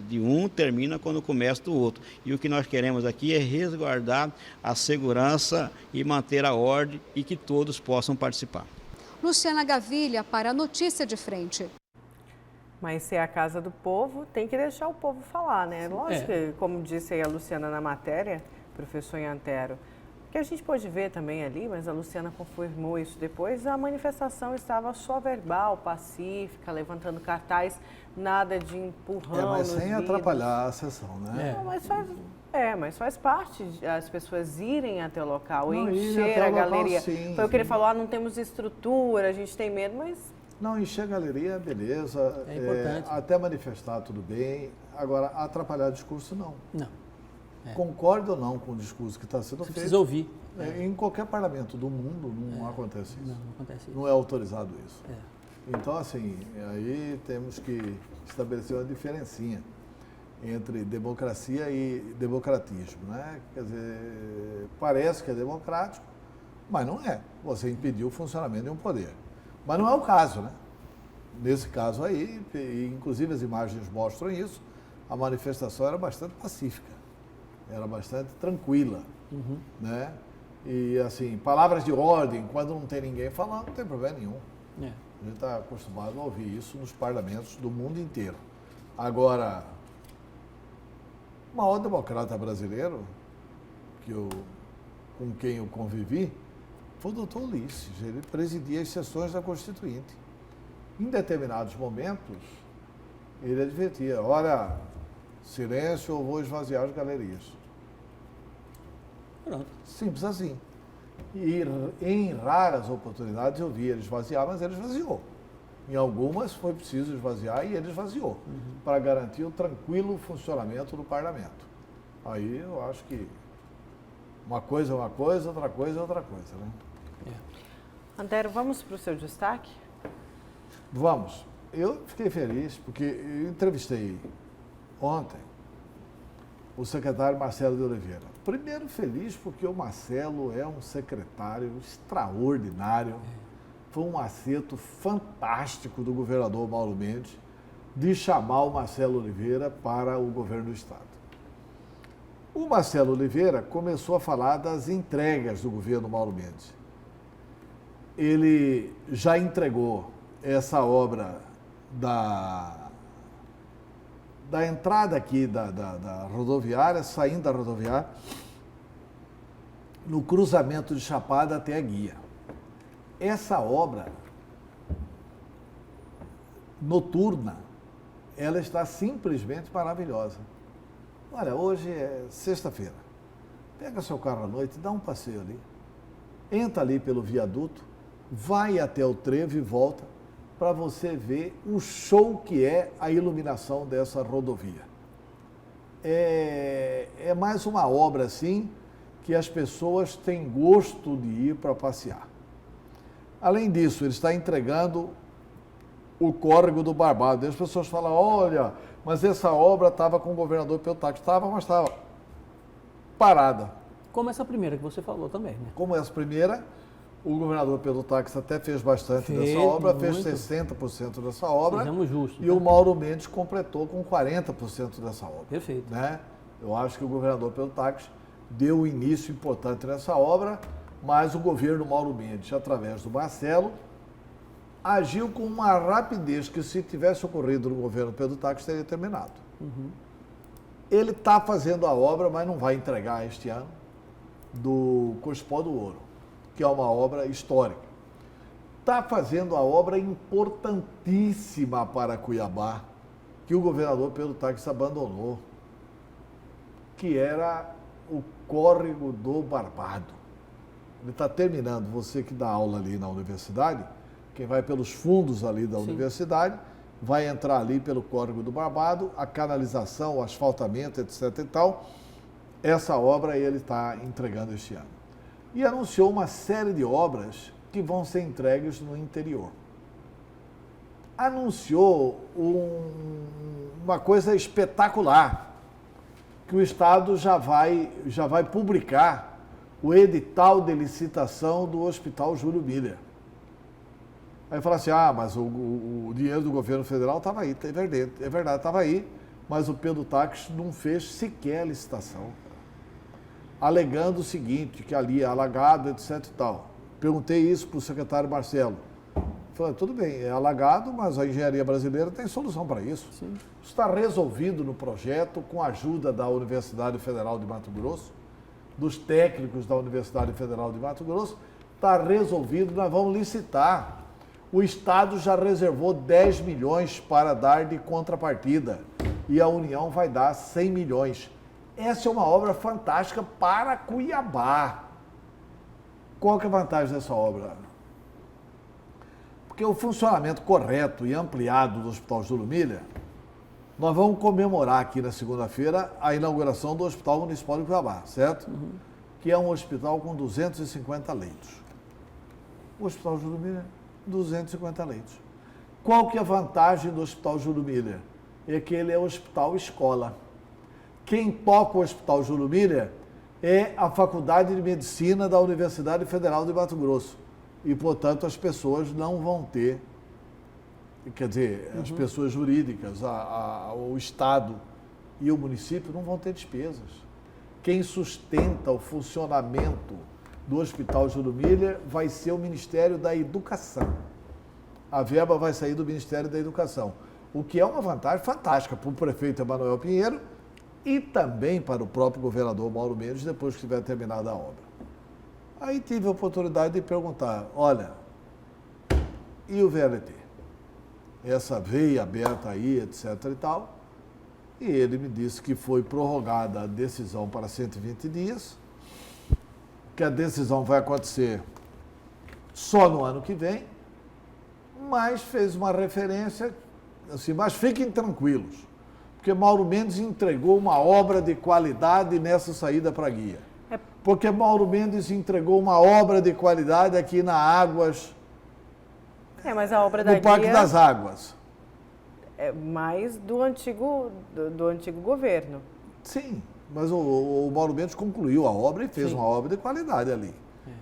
de um termina quando começa do outro, e o que nós queremos aqui é resguardar a segurança e manter a ordem e que todos possam participar. Luciana Gavilha para a Notícia de Frente. Mas se é a Casa do Povo, tem que deixar o povo falar, né? Lógico que, como disse aí a Luciana na matéria, professor Antero, que a gente pôde ver também ali, mas a Luciana confirmou isso depois, a manifestação estava só verbal, pacífica, levantando cartaz, nada de empurrão. Mas sem atrapalhar a sessão, né? Não, mas faz parte as pessoas irem até o local, encher a galeria. Local, sim, foi o que ele falou, não temos estrutura, a gente tem medo, mas... Não, encher a galeria, beleza. É importante. Até manifestar, tudo bem. Agora, atrapalhar o discurso, não. Não. Concorda ou não com o discurso que está sendo feito? Precisa ouvir. Em qualquer parlamento do mundo não acontece isso. Não acontece isso. Não é autorizado isso. Então, assim, aí temos que estabelecer uma diferencinha entre democracia e democratismo, né? Quer dizer, parece que é democrático, mas não é. Você impediu o funcionamento de um poder. Mas não é o caso, né? Nesse caso aí, inclusive as imagens mostram isso, a manifestação era bastante pacífica. Era bastante tranquila, né? E, assim, palavras de ordem, quando não tem ninguém falando, não tem problema nenhum. É. A gente está acostumado a ouvir isso nos parlamentos do mundo inteiro. Agora, o maior democrata brasileiro, com quem eu convivi, foi o doutor Ulisses. Ele presidia as sessões da Constituinte. Em determinados momentos, ele advertia, olha, silêncio, eu vou esvaziar as galerias. Pronto. Simples assim. E em raras oportunidades eu vi ele esvaziar, mas ele esvaziou. Em algumas foi preciso esvaziar e ele esvaziou, para garantir o tranquilo funcionamento do parlamento. Aí eu acho que uma coisa é uma coisa, outra coisa é outra coisa, né? Antero, vamos para o seu destaque? Vamos. Eu fiquei feliz porque eu entrevistei ontem o secretário Marcelo de Oliveira. Primeiro feliz porque o Marcelo é um secretário extraordinário. Foi um acerto fantástico do governador Mauro Mendes de chamar o Marcelo Oliveira para o governo do Estado. O Marcelo Oliveira começou a falar das entregas do governo Mauro Mendes. Ele já entregou essa obra da entrada aqui da rodoviária, saindo da rodoviária, no cruzamento de Chapada até a Guia. Essa obra noturna, ela está simplesmente maravilhosa. Olha, hoje é sexta-feira. Pega seu carro à noite, dá um passeio ali. Entra ali pelo viaduto, vai até o trevo e volta para você ver o show que é a iluminação dessa rodovia. É mais uma obra assim que as pessoas têm gosto de ir para passear. Além disso, ele está entregando o córrego do Barbado. E as pessoas falam, olha, mas essa obra estava com o governador Pedro Táxi. Estava, mas estava parada. Como essa primeira que você falou também, né? Como essa primeira, o governador Pedro Táxi até fez bastante dessa obra, fez 60% dessa obra. Sejamos justos. E o Mauro Mendes completou com 40% dessa obra. Perfeito. Né? Eu acho que o governador Pedro Táxi deu um início importante nessa obra, mas o governo Mauro Mendes, através do Marcelo, agiu com uma rapidez que, se tivesse ocorrido no governo Pedro Táxi, teria terminado. Ele está fazendo a obra, mas não vai entregar este ano, do Cospó do Ouro, que é uma obra histórica. Está fazendo a obra importantíssima para Cuiabá, que o governador Pedro Táxi abandonou, que era o córrego do Barbado. Ele está terminando, você que dá aula ali na universidade, quem vai pelos fundos ali da universidade, vai entrar ali pelo córrego do Barbado, a canalização, o asfaltamento, etc. e tal. Essa obra ele está entregando este ano. E anunciou uma série de obras que vão ser entregues no interior. Anunciou uma coisa espetacular, que o Estado já vai publicar o edital de licitação do Hospital Júlio Miller. Aí fala assim, mas o dinheiro do governo federal estava aí, é verdade, estava aí, mas o Pedro Táxi não fez sequer a licitação, alegando o seguinte, que ali é alagado, etc e tal. Perguntei isso para o secretário Marcelo. Falei, tudo bem, é alagado, mas a engenharia brasileira tem solução para isso. Sim. Está resolvido no projeto, com a ajuda da Universidade Federal de Mato Grosso, dos técnicos da Universidade Federal de Mato Grosso, está resolvido, nós vamos licitar. O Estado já reservou 10 milhões para dar de contrapartida e a União vai dar 100 milhões. Essa é uma obra fantástica para Cuiabá. Qual que é a vantagem dessa obra? Porque o funcionamento correto e ampliado do Hospital Júlio Miller, nós vamos comemorar aqui na segunda-feira a inauguração do Hospital Municipal de Cuiabá, certo? Que é um hospital com 250 leitos. O Hospital Júlio Miller, 250 leitos. Qual que é a vantagem do Hospital Júlio Miller? É que ele é um hospital escola. Quem toca o Hospital Júlio Miller é a Faculdade de Medicina da Universidade Federal de Mato Grosso. E, portanto, as pessoas não vão ter, quer dizer, as pessoas jurídicas, o Estado e o município não vão ter despesas. Quem sustenta o funcionamento do Hospital Júlio Miller vai ser o Ministério da Educação. A verba vai sair do Ministério da Educação, o que é uma vantagem fantástica para o prefeito Emanuel Pinheiro e também para o próprio governador Mauro Mendes, depois que tiver terminada a obra. Aí tive a oportunidade de perguntar, olha, e o VLT? Essa veia aberta aí, etc e tal. E ele me disse que foi prorrogada a decisão para 120 dias, que a decisão vai acontecer só no ano que vem, mas fez uma referência assim, mas fiquem tranquilos, porque Mauro Mendes entregou uma obra de qualidade nessa saída para a guia. Porque Mauro Mendes entregou uma obra de qualidade aqui na Águas, mas a obra da no Parque guia das Águas. é mais do antigo governo. Sim, mas o Mauro Mendes concluiu a obra e fez Sim. uma obra de qualidade ali.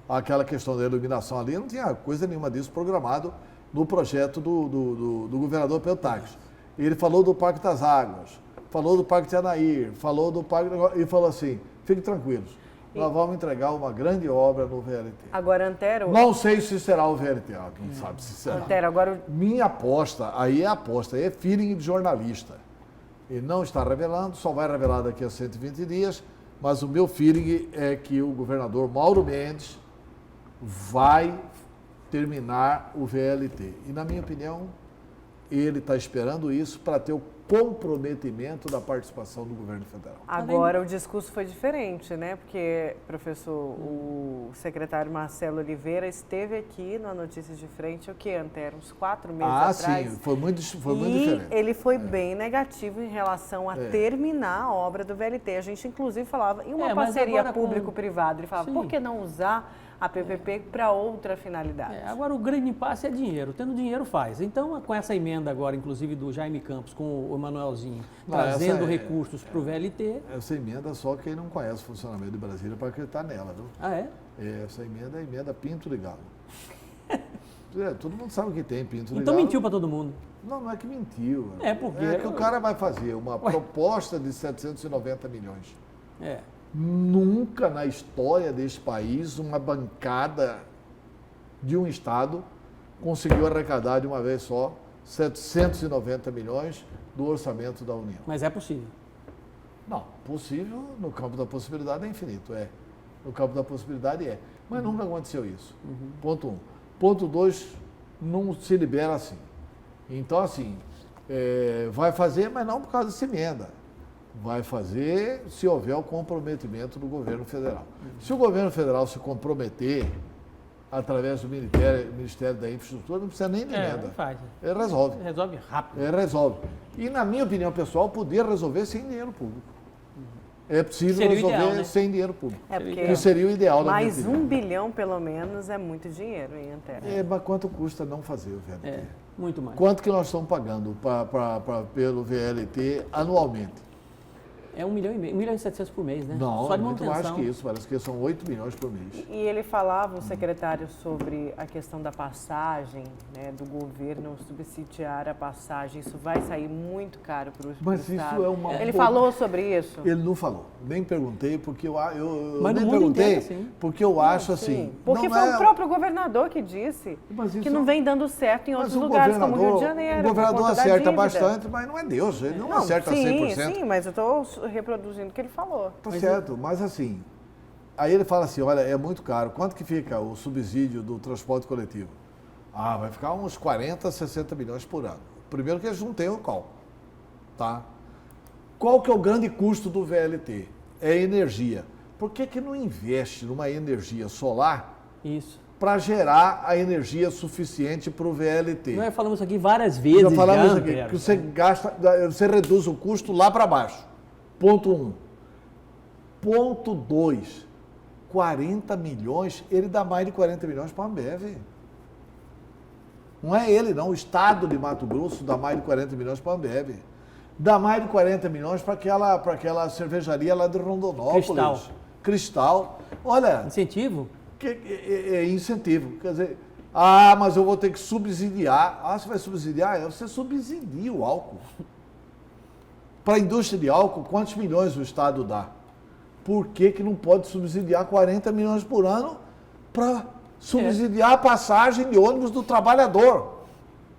Aquela questão da iluminação ali, não tinha coisa nenhuma disso programado no projeto do governador Peltax. Ele falou do Parque das Águas, falou do Parque Tianair, falou do Parque... E falou assim, fiquem tranquilos, nós vamos entregar uma grande obra no VLT. Agora, Antero... Não sei se será o VLT, quem sabe se será. Antero, agora... Minha aposta, aí é feeling de jornalista. Ele não está revelando, só vai revelar daqui a 120 dias, mas o meu feeling é que o governador Mauro Mendes vai terminar o VLT. E, na minha opinião, ele está esperando isso para ter o comprometimento da participação do governo federal. Agora o discurso foi diferente, né? Porque, professor, o secretário Marcelo Oliveira esteve aqui na Notícias de Frente, o que, Antero? Uns 4 meses atrás. Sim, foi muito diferente. E ele foi bem negativo em relação a terminar a obra do VLT. A gente, inclusive, falava em uma parceria público-privada. Ele falava, por que não usar a PPP para outra finalidade? Agora, o grande impasse é dinheiro. Tendo dinheiro, faz. Então, com essa emenda agora, inclusive, do Jaime Campos, com o Emanuelzinho, trazendo recursos para o VLT... Essa emenda, só quem não conhece o funcionamento de Brasília para acreditar nela, viu? Ah, é? Essa emenda é a emenda Pinto de Galo. Todo mundo sabe que tem Pinto de Galo. Então mentiu para todo mundo. Não é que mentiu. Porque... É que o cara vai fazer uma proposta de 790 milhões. É. Nunca na história deste país uma bancada de um Estado conseguiu arrecadar de uma vez só 790 milhões do orçamento da União. Mas é possível. Não, possível no campo da possibilidade é infinito, No campo da possibilidade é. Mas nunca aconteceu isso. Ponto 1. Ponto 2, não se libera assim. Então, assim, vai fazer, mas não por causa dessa emenda. Vai fazer se houver o comprometimento do governo federal. Se o governo federal se comprometer através do Ministério da Infraestrutura, não precisa nem de emenda. Faz. Ele resolve. Resolve rápido. Ele resolve. E, na minha opinião pessoal, podia resolver sem dinheiro público. É possível seria resolver ideal, né? sem dinheiro público. Porque que seria o ideal. Mais $1 bilhão, pelo menos, é muito dinheiro, hein, Antero? Mas quanto custa não fazer o VLT? Muito mais. Quanto que nós estamos pagando pelo VLT anualmente? É 1,5 milhão, 1,7 milhões por mês, né? Não, só de muito manutenção. mais que isso, parece que são 8 milhões por mês. E ele falava, o secretário, sobre a questão da passagem, né, do governo subsidiar a passagem. Isso vai sair muito caro para o Estado. Mas isso é uma... Ele falou sobre isso? Ele não falou. Nem perguntei, porque eu Mas nem no mundo perguntei, inteiro, sim. porque eu acho assim... Porque não foi o próprio governador que disse que não vem dando certo em outros lugares, como o Rio de Janeiro. O governador por conta da acerta dívida. bastante, mas não é Deus. Ele não acerta 100%. Sim, mas eu estou reproduzindo o que ele falou. Tá certo, mas assim, aí ele fala assim, olha, é muito caro. Quanto que fica o subsídio do transporte coletivo? Vai ficar uns 40, 60 milhões por ano. Primeiro que eles não têm o cálculo, tá? Qual que é o grande custo do VLT? É energia. Por que não investe numa energia solar para gerar a energia suficiente para o VLT? Nós falamos aqui várias vezes. Já falamos aqui, que você reduz o custo lá para baixo. Ponto 1. Ponto 2, 40 milhões, ele dá mais de 40 milhões para a Ambev. Não é ele, não. O Estado de Mato Grosso dá mais de 40 milhões para a Ambev. Dá mais de 40 milhões para aquela cervejaria lá de Rondonópolis. Cristal. Olha... Incentivo? É incentivo. Quer dizer, mas eu vou ter que subsidiar. Você vai subsidiar? Você subsidia o álcool. Para a indústria de álcool, quantos milhões o Estado dá? Por que não pode subsidiar 40 milhões por ano para subsidiar a passagem de ônibus do trabalhador.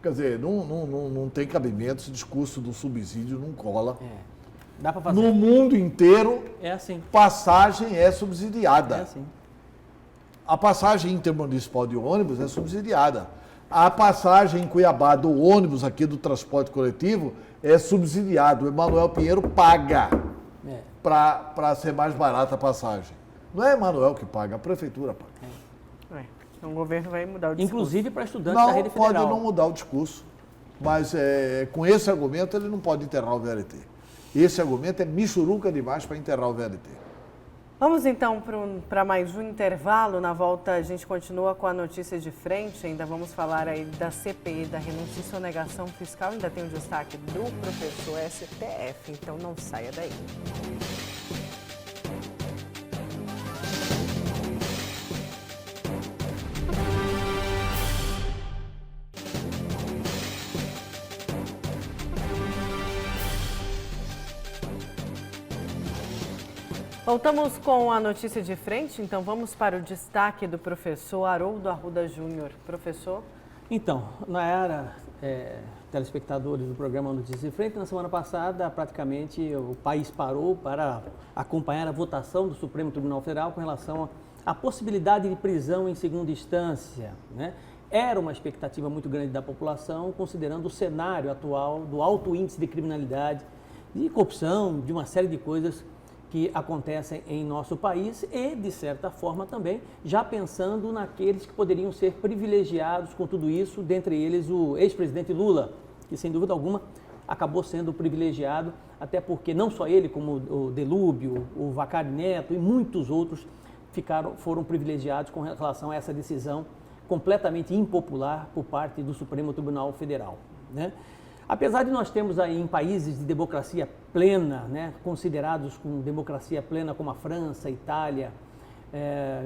Quer dizer, não tem cabimento, esse discurso do subsídio não cola. Dá para fazer. No mundo inteiro, É assim. passagem é subsidiada. É assim. A passagem intermunicipal de ônibus é subsidiada. A passagem em Cuiabá do ônibus aqui do transporte coletivo é subsidiado. O Emanuel Pinheiro paga para ser mais barata a passagem. Não é Emanuel que paga, a prefeitura paga. Então o governo vai mudar o discurso. Inclusive para estudantes da Não, rede pode federal. não mudar o discurso, mas com esse argumento ele não pode enterrar o VLT. Esse argumento é michuruca demais para enterrar o VLT. Vamos então para mais um intervalo. Na volta a gente continua com a notícia de frente. Ainda vamos falar aí da CPI, da renúncia e sonegação fiscal. Ainda tem o destaque do professor STF, então não saia daí. Voltamos com a notícia de frente, então vamos para o destaque do professor Haroldo Arruda Júnior. Professor? Então, Nayara, telespectadores do programa Notícias de Frente, na semana passada praticamente o país parou para acompanhar a votação do Supremo Tribunal Federal com relação à possibilidade de prisão em segunda instância, né? Era uma expectativa muito grande da população, considerando o cenário atual do alto índice de criminalidade, de corrupção, de uma série de coisas que acontecem em nosso país e, de certa forma, também já pensando naqueles que poderiam ser privilegiados com tudo isso, dentre eles o ex-presidente Lula, que, sem dúvida alguma, acabou sendo privilegiado, até porque não só ele, como o Delúbio, o Vacari Neto e muitos outros foram privilegiados com relação a essa decisão completamente impopular por parte do Supremo Tribunal Federal, né? Apesar de nós termos aí em países de democracia plena, né, considerados com democracia plena como a França, a Itália,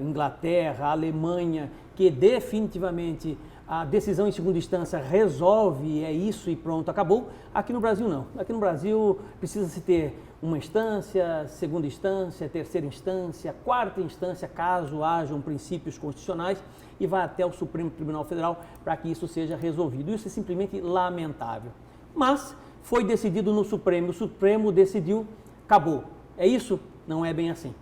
Inglaterra, a Alemanha, que definitivamente a decisão em segunda instância resolve, é isso e pronto, acabou. Aqui no Brasil não. Aqui no Brasil precisa-se ter uma instância, segunda instância, terceira instância, quarta instância, caso hajam princípios constitucionais, e vai até o Supremo Tribunal Federal para que isso seja resolvido. Isso é simplesmente lamentável. Mas foi decidido no Supremo, o Supremo decidiu, acabou. É isso? Não é bem assim.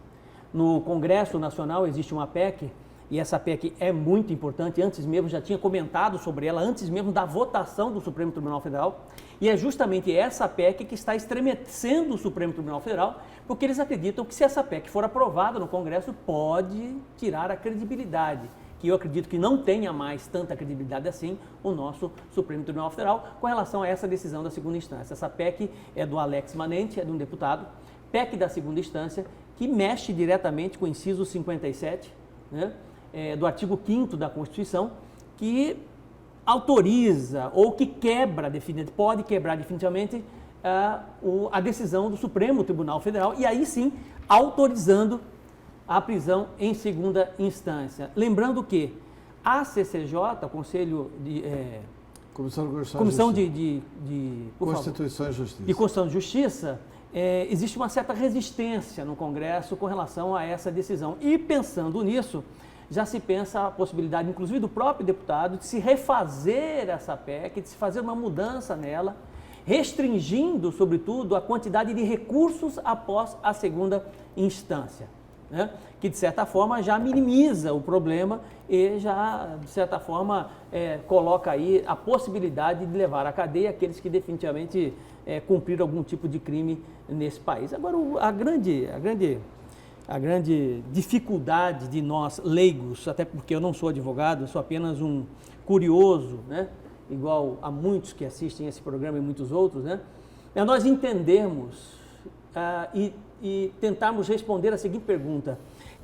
No Congresso Nacional existe uma PEC, e essa PEC é muito importante, antes mesmo, já tinha comentado sobre ela, antes mesmo da votação do Supremo Tribunal Federal, e é justamente essa PEC que está estremecendo o Supremo Tribunal Federal, porque eles acreditam que se essa PEC for aprovada no Congresso, pode tirar a credibilidade, que eu acredito que não tenha mais tanta credibilidade assim, o nosso Supremo Tribunal Federal, com relação a essa decisão da segunda instância. Essa PEC é do Alex Manente, é de um deputado, PEC da segunda instância, que mexe diretamente com o inciso 57, né, do artigo 5º da Constituição, que autoriza ou que pode quebrar definitivamente a decisão do Supremo Tribunal Federal, e aí sim autorizando a prisão em segunda instância. Lembrando que a CCJ, o Conselho de... Comissão de Constituição e Justiça. De Constituição e Justiça, existe uma certa resistência no Congresso com relação a essa decisão. E pensando nisso, já se pensa a possibilidade, inclusive do próprio deputado, de se refazer essa PEC, de se fazer uma mudança nela, restringindo, sobretudo, a quantidade de recursos após a segunda instância, né? Que, de certa forma, já minimiza o problema e já, de certa forma, coloca aí a possibilidade de levar à cadeia aqueles que definitivamente cumpriram algum tipo de crime nesse país. Agora, a grande dificuldade de nós leigos, até porque eu não sou advogado, eu sou apenas um curioso, né? Igual a muitos que assistem esse programa e muitos outros, né? É nós entendermos e tentarmos responder a seguinte pergunta: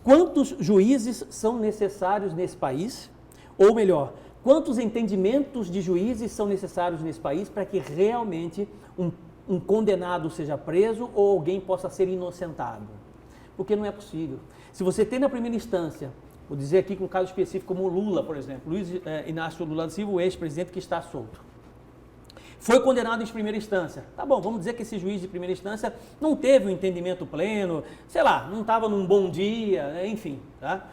quantos juízes são necessários nesse país? Ou melhor, quantos entendimentos de juízes são necessários nesse país para que realmente um condenado seja preso ou alguém possa ser inocentado? Porque não é possível. Se você tem na primeira instância, vou dizer aqui com um caso específico como o Lula, por exemplo, Luiz Inácio Lula da Silva, o ex-presidente que está solto, foi condenado em primeira instância. Tá bom, vamos dizer que esse juiz de primeira instância não teve um entendimento pleno, sei lá, não estava num bom dia, enfim, tá?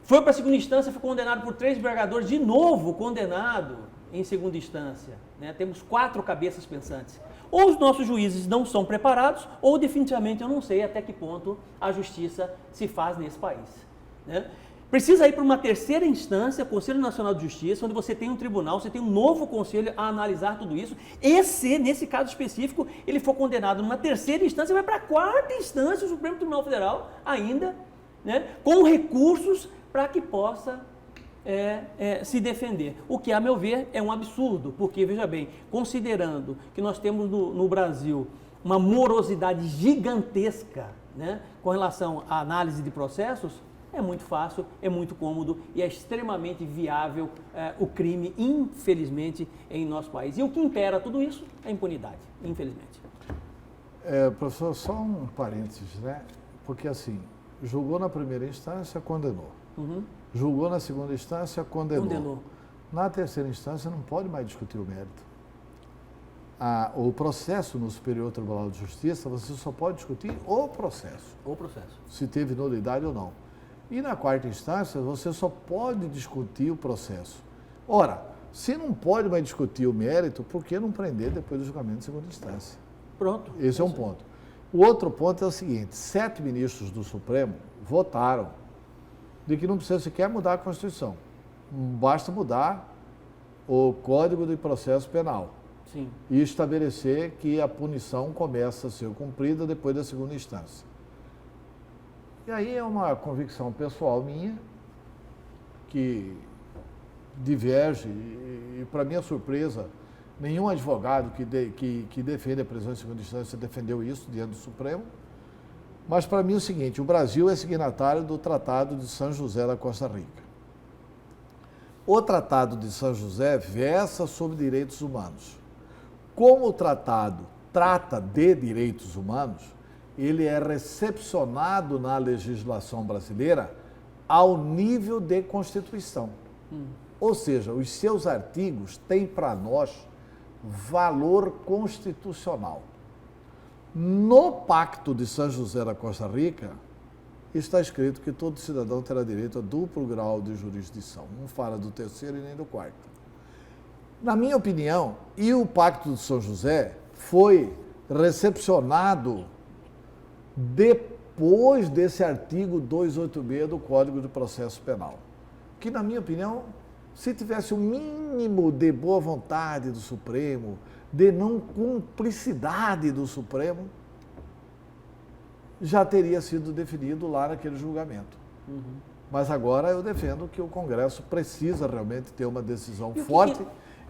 Foi para a segunda instância, foi condenado por 3 desembargadores, de novo condenado em segunda instância. Né? Temos 4 cabeças pensantes. Ou os nossos juízes não são preparados, ou definitivamente eu não sei até que ponto a justiça se faz nesse país. Né? Precisa ir para uma terceira instância, Conselho Nacional de Justiça, onde você tem um tribunal, você tem um novo conselho a analisar tudo isso. E se, nesse caso específico, ele for condenado numa terceira instância, vai para a 4ª instância, o Supremo Tribunal Federal, ainda, né, com recursos para que possa se defender. O que, a meu ver, é um absurdo, porque, veja bem, considerando que nós temos no Brasil uma morosidade gigantesca, né, com relação à análise de processos, é muito fácil, é muito cômodo e é extremamente viável o crime, infelizmente, em nosso país. E o que impera tudo isso é a impunidade, infelizmente. Professor, só um parênteses, né? Porque assim, julgou na primeira instância, condenou. Uhum. Julgou na segunda instância, condenou. Condenou. Na terceira instância não pode mais discutir o mérito. O processo no Superior Tribunal de Justiça, você só pode discutir o processo. O processo. Se teve nulidade ou não. E na 4ª instância, você só pode discutir o processo. Ora, se não pode mais discutir o mérito, por que não prender depois do julgamento de segunda instância? Pronto. Esse é um ponto. O outro ponto é o seguinte, 7 ministros do Supremo votaram de que não precisa sequer mudar a Constituição. Basta mudar o Código de Processo Penal. Sim. E estabelecer que a punição começa a ser cumprida depois da segunda instância. E aí é uma convicção pessoal minha, que diverge, e para minha surpresa, nenhum advogado que defende a prisão em segunda instância defendeu isso diante do Supremo. Mas para mim é o seguinte, o Brasil é signatário do Tratado de São José da Costa Rica. O Tratado de São José versa sobre direitos humanos. Como o tratado trata de direitos humanos, ele é recepcionado na legislação brasileira ao nível de Constituição. Ou seja, os seus artigos têm para nós valor constitucional. No Pacto de São José da Costa Rica, está escrito que todo cidadão terá direito a duplo grau de jurisdição. Não fala do 3º e nem do 4º. Na minha opinião, e o Pacto de São José foi recepcionado depois desse artigo 286 do Código de Processo Penal, que, na minha opinião, se tivesse o mínimo de boa vontade do Supremo, de não cumplicidade do Supremo, já teria sido definido lá naquele julgamento. Uhum. Mas agora eu defendo que o Congresso precisa realmente ter uma decisão forte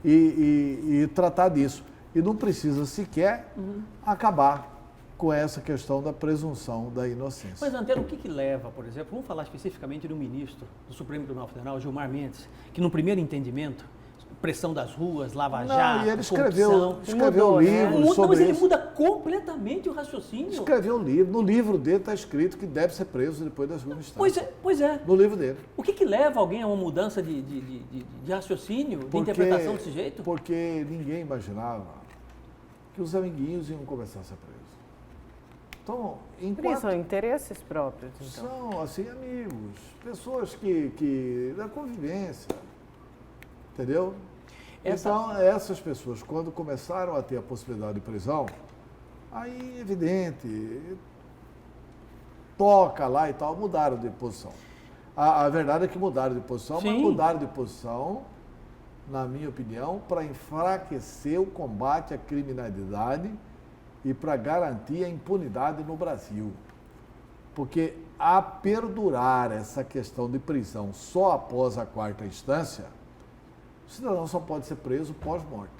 e tratar disso. E não precisa sequer acabar com essa questão da presunção da inocência. Mas, Antero, o que leva, por exemplo, vamos falar especificamente do ministro do Supremo Tribunal Federal, Gilmar Mendes, que no primeiro entendimento, pressão das ruas, Lava Jato, e ele escreveu mudou, livros sobre mas ele isso. muda completamente o raciocínio. Escreveu um livro, no livro dele está escrito que deve ser preso depois da segunda instância. Pois é. No livro dele. O que leva alguém a uma mudança de raciocínio, de interpretação desse jeito? Porque ninguém imaginava que os amiguinhos iam começar a ser presos. Então, enquanto... São interesses próprios, então. São, assim, amigos, pessoas da convivência, entendeu? Então, essas pessoas, quando começaram a ter a possibilidade de prisão, aí, evidente, toca lá e tal, mudaram de posição. A verdade é que mudaram de posição, Sim. mas mudaram de posição, na minha opinião, para enfraquecer o combate à criminalidade e para garantir a impunidade no Brasil. Porque a perdurar essa questão de prisão só após a 4ª instância, o cidadão só pode ser preso pós-morte,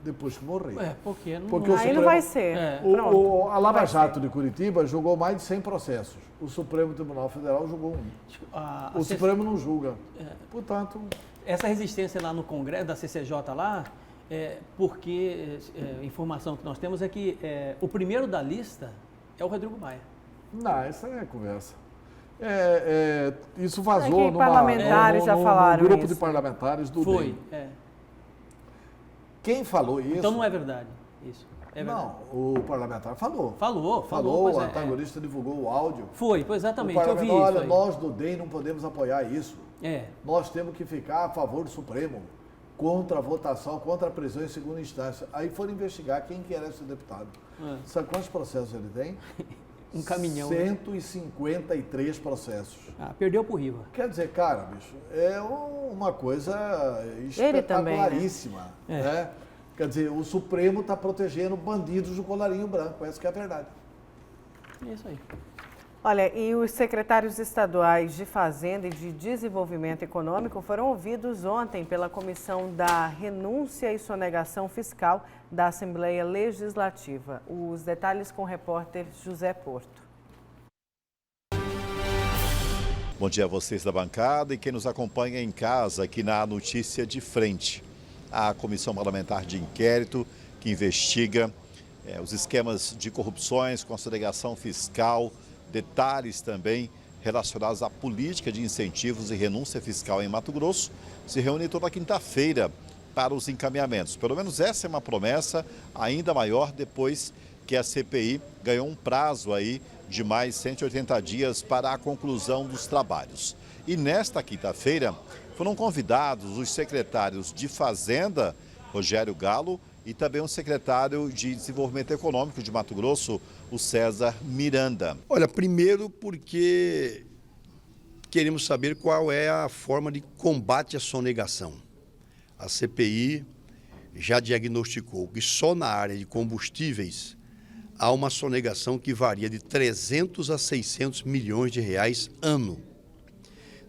depois que morrer. Porque Aí Supremo, não vai ser. A Lava Jato de Curitiba julgou mais de 100 processos. O Supremo Tribunal Federal julgou um. O Supremo não julga. Portanto... Essa resistência lá no Congresso, da CCJ lá, porque a informação que nós temos é que o primeiro da lista é o Rodrigo Maia. Não, essa é conversa. Isso vazou num grupo de parlamentares do Foi. DEM. Quem falou isso... Então não é verdade isso. É verdade. Não, o parlamentar falou. Falou, o pois é, antagonista divulgou o áudio. Foi, exatamente, O eu vi parlamentar, isso olha, aí. nós do DEM não podemos apoiar isso. Nós temos que ficar a favor do Supremo, contra a votação, contra a prisão em segunda instância. Aí foram investigar quem que era esse deputado. Sabe quantos processos ele tem? Um caminhão. 153 processos. Perdeu pro Riva. Quer dizer, cara, bicho, é uma coisa Ele também, espetacularíssima. Né? Quer dizer, o Supremo está protegendo bandidos do colarinho branco, essa que é a verdade. É isso aí. Olha, e os secretários estaduais de Fazenda e de Desenvolvimento Econômico foram ouvidos ontem pela Comissão da Renúncia e Sonegação Fiscal da Assembleia Legislativa. Os detalhes com o repórter José Porto. Bom dia a vocês da bancada e quem nos acompanha em casa aqui na Notícia de Frente. A Comissão Parlamentar de Inquérito que investiga os esquemas de corrupções com a sonegação fiscal, detalhes também relacionados à política de incentivos e renúncia fiscal em Mato Grosso, se reúne toda quinta-feira para os encaminhamentos. Pelo menos essa é uma promessa ainda maior depois que a CPI ganhou um prazo aí de mais 180 dias para a conclusão dos trabalhos. E nesta quinta-feira foram convidados os secretários de Fazenda, Rogério Galo, e também o secretário de Desenvolvimento Econômico de Mato Grosso, o César Miranda. Olha, primeiro porque queremos saber qual é a forma de combate à sonegação. A CPI já diagnosticou que só na área de combustíveis há uma sonegação que varia de 300 a 600 milhões de reais ano.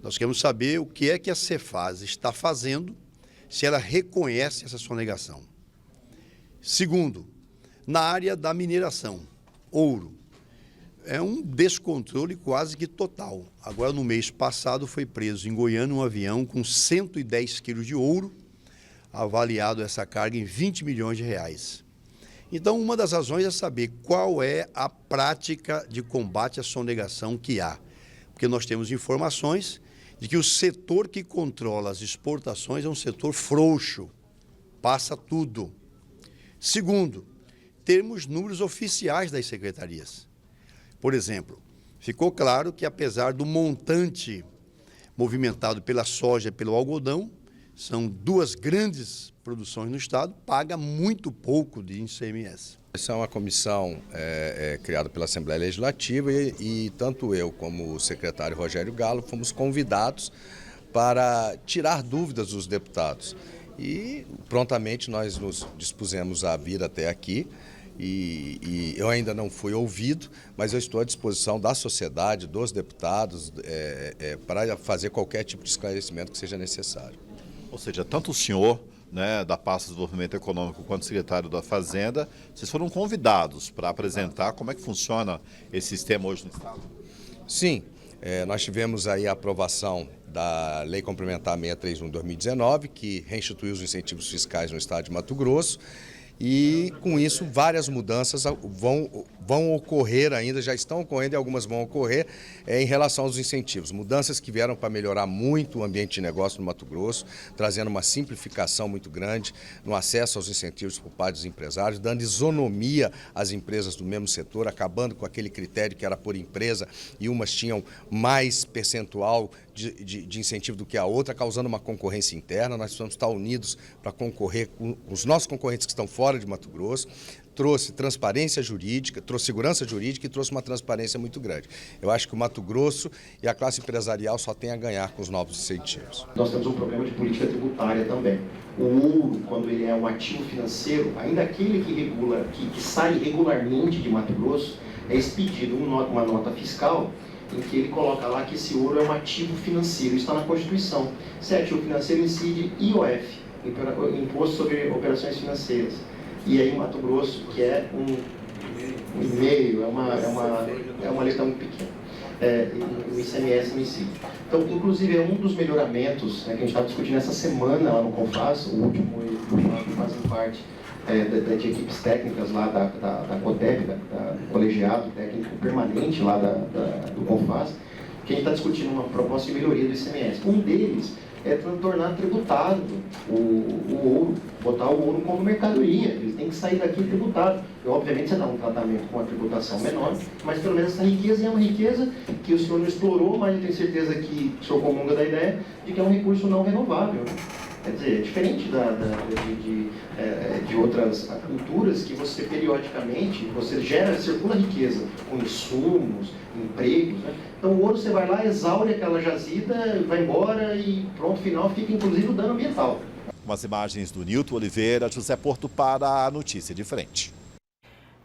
Nós queremos saber o que é que a Cefaz está fazendo, se ela reconhece essa sonegação. Segundo, na área da mineração, ouro, é um descontrole quase que total. Agora, no mês passado, foi preso em Goiânia um avião com 110 quilos de ouro, avaliado essa carga em 20 milhões de reais. Então, uma das razões é saber qual é a prática de combate à sonegação que há. Porque nós temos informações de que o setor que controla as exportações é um setor frouxo, passa tudo. Segundo, termos números oficiais das secretarias. Por exemplo, ficou claro que apesar do montante movimentado pela soja e pelo algodão, são duas grandes produções no estado, paga muito pouco de ICMS. Essa é uma comissão criada pela Assembleia Legislativa e tanto eu como o secretário Rogério Galo fomos convidados para tirar dúvidas dos deputados. E prontamente nós nos dispusemos a vir até aqui e eu ainda não fui ouvido, mas eu estou à disposição da sociedade, dos deputados, para fazer qualquer tipo de esclarecimento que seja necessário. Ou seja, tanto o senhor, né, da pasta de desenvolvimento econômico quanto o secretário da Fazenda, vocês foram convidados para apresentar como é que funciona esse sistema hoje no estado? Sim, nós tivemos aí a aprovação da Lei Complementar 631 de 2019, que reinstituiu os incentivos fiscais no estado de Mato Grosso. E, com isso, várias mudanças vão ocorrer ainda, já estão ocorrendo e algumas vão ocorrer em relação aos incentivos. Mudanças que vieram para melhorar muito o ambiente de negócio no Mato Grosso, trazendo uma simplificação muito grande no acesso aos incentivos por parte dos empresários, dando isonomia às empresas do mesmo setor, acabando com aquele critério que era por empresa e umas tinham mais percentual de incentivo do que a outra, causando uma concorrência interna. Nós precisamos estar unidos para concorrer com os nossos concorrentes que estão fora de Mato Grosso. Trouxe transparência jurídica, trouxe segurança jurídica e trouxe uma transparência muito grande. Eu acho que o Mato Grosso e a classe empresarial só tem a ganhar com os novos incentivos. Nós temos um problema de política tributária também. O ouro, quando ele é um ativo financeiro, ainda aquele que sai regularmente de Mato Grosso, é expedido uma nota fiscal em que ele coloca lá que esse ouro é um ativo financeiro, está na Constituição. Se é ativo financeiro, incide IOF, Imposto sobre Operações Financeiras. E aí, Mato Grosso, que é um e-mail, é uma letra muito pequena, o ICMS não incide. Então, inclusive, é um dos melhoramentos, né, que a gente estava discutindo essa semana lá no CONFAS, o último que fazem parte de equipes técnicas lá da COTEP, do colegiado técnico permanente lá do CONFAS, que a gente está discutindo uma proposta de melhoria do ICMS. Um deles é tornar tributado o ouro, botar o ouro como mercadoria. Ele tem que sair daqui tributado. E, obviamente, você dá um tratamento com uma tributação menor, mas pelo menos essa riqueza é uma riqueza que o senhor não explorou, mas eu tenho certeza que o senhor comunga da ideia de que é um recurso não renovável. Quer dizer, é diferente de outras culturas que você periodicamente, você circula riqueza com insumos, empregos, né? Então o ouro você vai lá, exaure aquela jazida, vai embora e pronto, final fica inclusive o dano ambiental. Com as imagens do Nilton Oliveira, José Porto para a Notícia de Frente.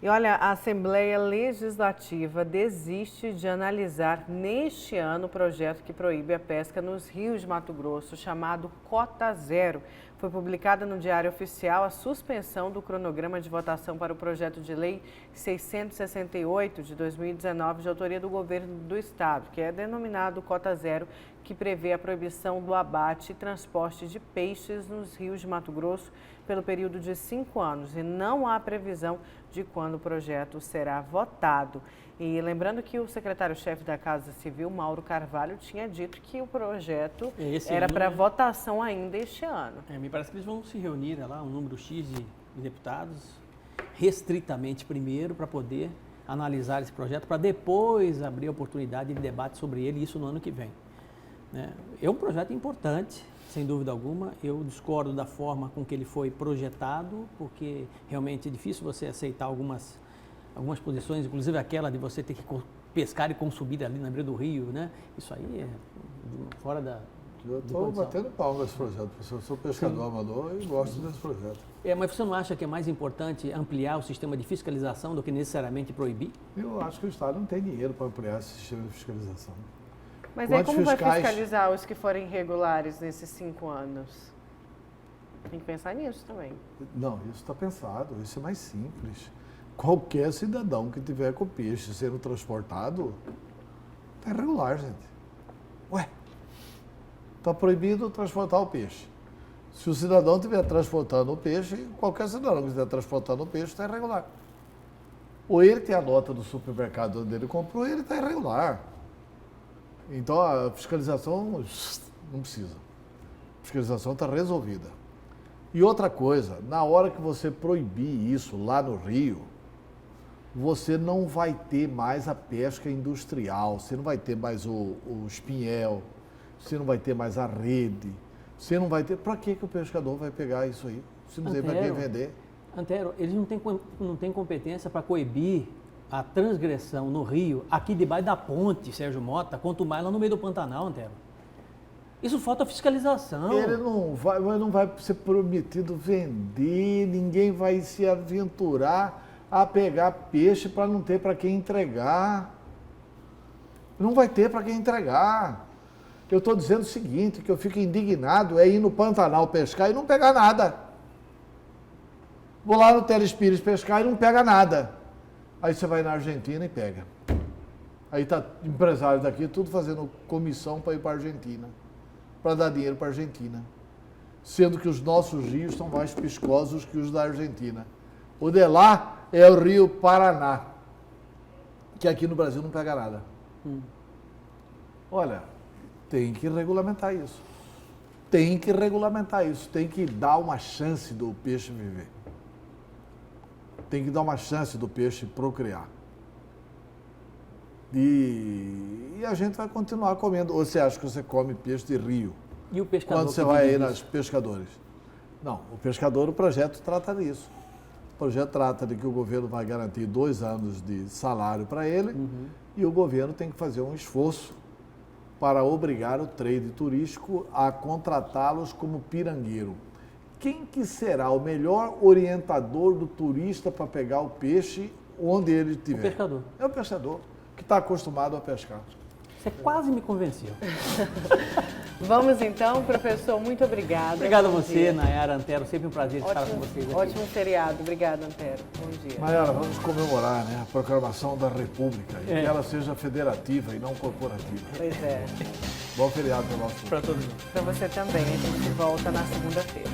E olha, a Assembleia Legislativa desiste de analisar neste ano o projeto que proíbe a pesca nos rios de Mato Grosso, chamado Cota Zero. Foi publicada no Diário Oficial a suspensão do cronograma de votação para o projeto de lei 668 de 2019, de autoria do governo do estado, que é denominado Cota Zero, que prevê a proibição do abate e transporte de peixes nos rios de Mato Grosso pelo período de 5 anos e não há previsão de quando o projeto será votado. E lembrando que o secretário-chefe da Casa Civil, Mauro Carvalho, tinha dito que o projeto era para votação ainda este ano. Me parece que eles vão se reunir lá, um número X de deputados, restritamente primeiro, para poder analisar esse projeto, para depois abrir a oportunidade de debate sobre ele, isso no ano que vem. É um projeto importante, sem dúvida alguma. Eu discordo da forma com que ele foi projetado, porque realmente é difícil você aceitar algumas posições, inclusive aquela de você ter que pescar e consumir ali na beira do rio, né? Isso aí é fora da... Eu estou batendo palma nesse projeto, eu sou pescador amador e gosto desse projeto. Mas você não acha que é mais importante ampliar o sistema de fiscalização do que necessariamente proibir? Eu acho que o Estado não tem dinheiro para ampliar esse sistema de fiscalização. Mas aí como vai fiscalizar os que forem irregulares nesses 5 anos? Tem que pensar nisso também. Não, isso está pensado, isso é mais simples. Qualquer cidadão que tiver com peixe sendo transportado, está irregular, gente. Ué, está proibido transportar o peixe. Se o cidadão estiver transportando o peixe, qualquer cidadão que estiver transportando o peixe está irregular. Ou ele tem a nota do supermercado onde ele comprou, ele está irregular. Então a fiscalização não precisa. A fiscalização está resolvida. E outra coisa, na hora que você proibir isso lá no Rio, você não vai ter mais a pesca industrial, você não vai ter mais o espinhel, você não vai ter mais a rede, você não vai ter... Para que o pescador vai pegar isso aí? Se não tem para quem vender. Antero, eles não têm competência para coibir a transgressão no Rio, aqui debaixo da ponte, Sérgio Mota, quanto mais lá no meio do Pantanal, Antero. Isso falta fiscalização. Ele não vai ser prometido vender, ninguém vai se aventurar a pegar peixe para não ter para quem entregar. Não vai ter para quem entregar. Eu estou dizendo o seguinte, que eu fico indignado, é ir no Pantanal pescar e não pegar nada. Vou lá no Telespires pescar e não pega nada. Aí você vai na Argentina e pega. Aí tá empresário daqui, tudo fazendo comissão para ir para a Argentina, para dar dinheiro para a Argentina. Sendo que os nossos rios são mais piscosos que os da Argentina. O de lá é o Rio Paraná, que aqui no Brasil não pega nada. Olha, tem que regulamentar isso. Tem que regulamentar isso. Tem que dar uma chance do peixe viver. Tem que dar uma chance do peixe procriar. E a gente vai continuar comendo. Ou você acha que você come peixe de rio? E o pescador? Quando você vai aí nas pescadores? Não, o pescador, o projeto trata disso. O projeto trata de que o governo vai garantir 2 anos de salário para ele e o governo tem que fazer um esforço para obrigar o trade turístico a contratá-los como pirangueiro. Quem que será o melhor orientador do turista para pegar o peixe onde ele estiver? O pescador. É o pescador, que está acostumado a pescar. Você quase me convenceu. Vamos então, professor, muito obrigada. Obrigado a você, Nayara, Antero, sempre um prazer estar com vocês aqui. Ótimo feriado, obrigado, Antero. Bom dia. Nayara, vamos comemorar, né, a proclamação da República, e que ela seja federativa e não corporativa. Pois é. Bom feriado para nós. Para todos nós. Para você também, a gente volta na segunda-feira.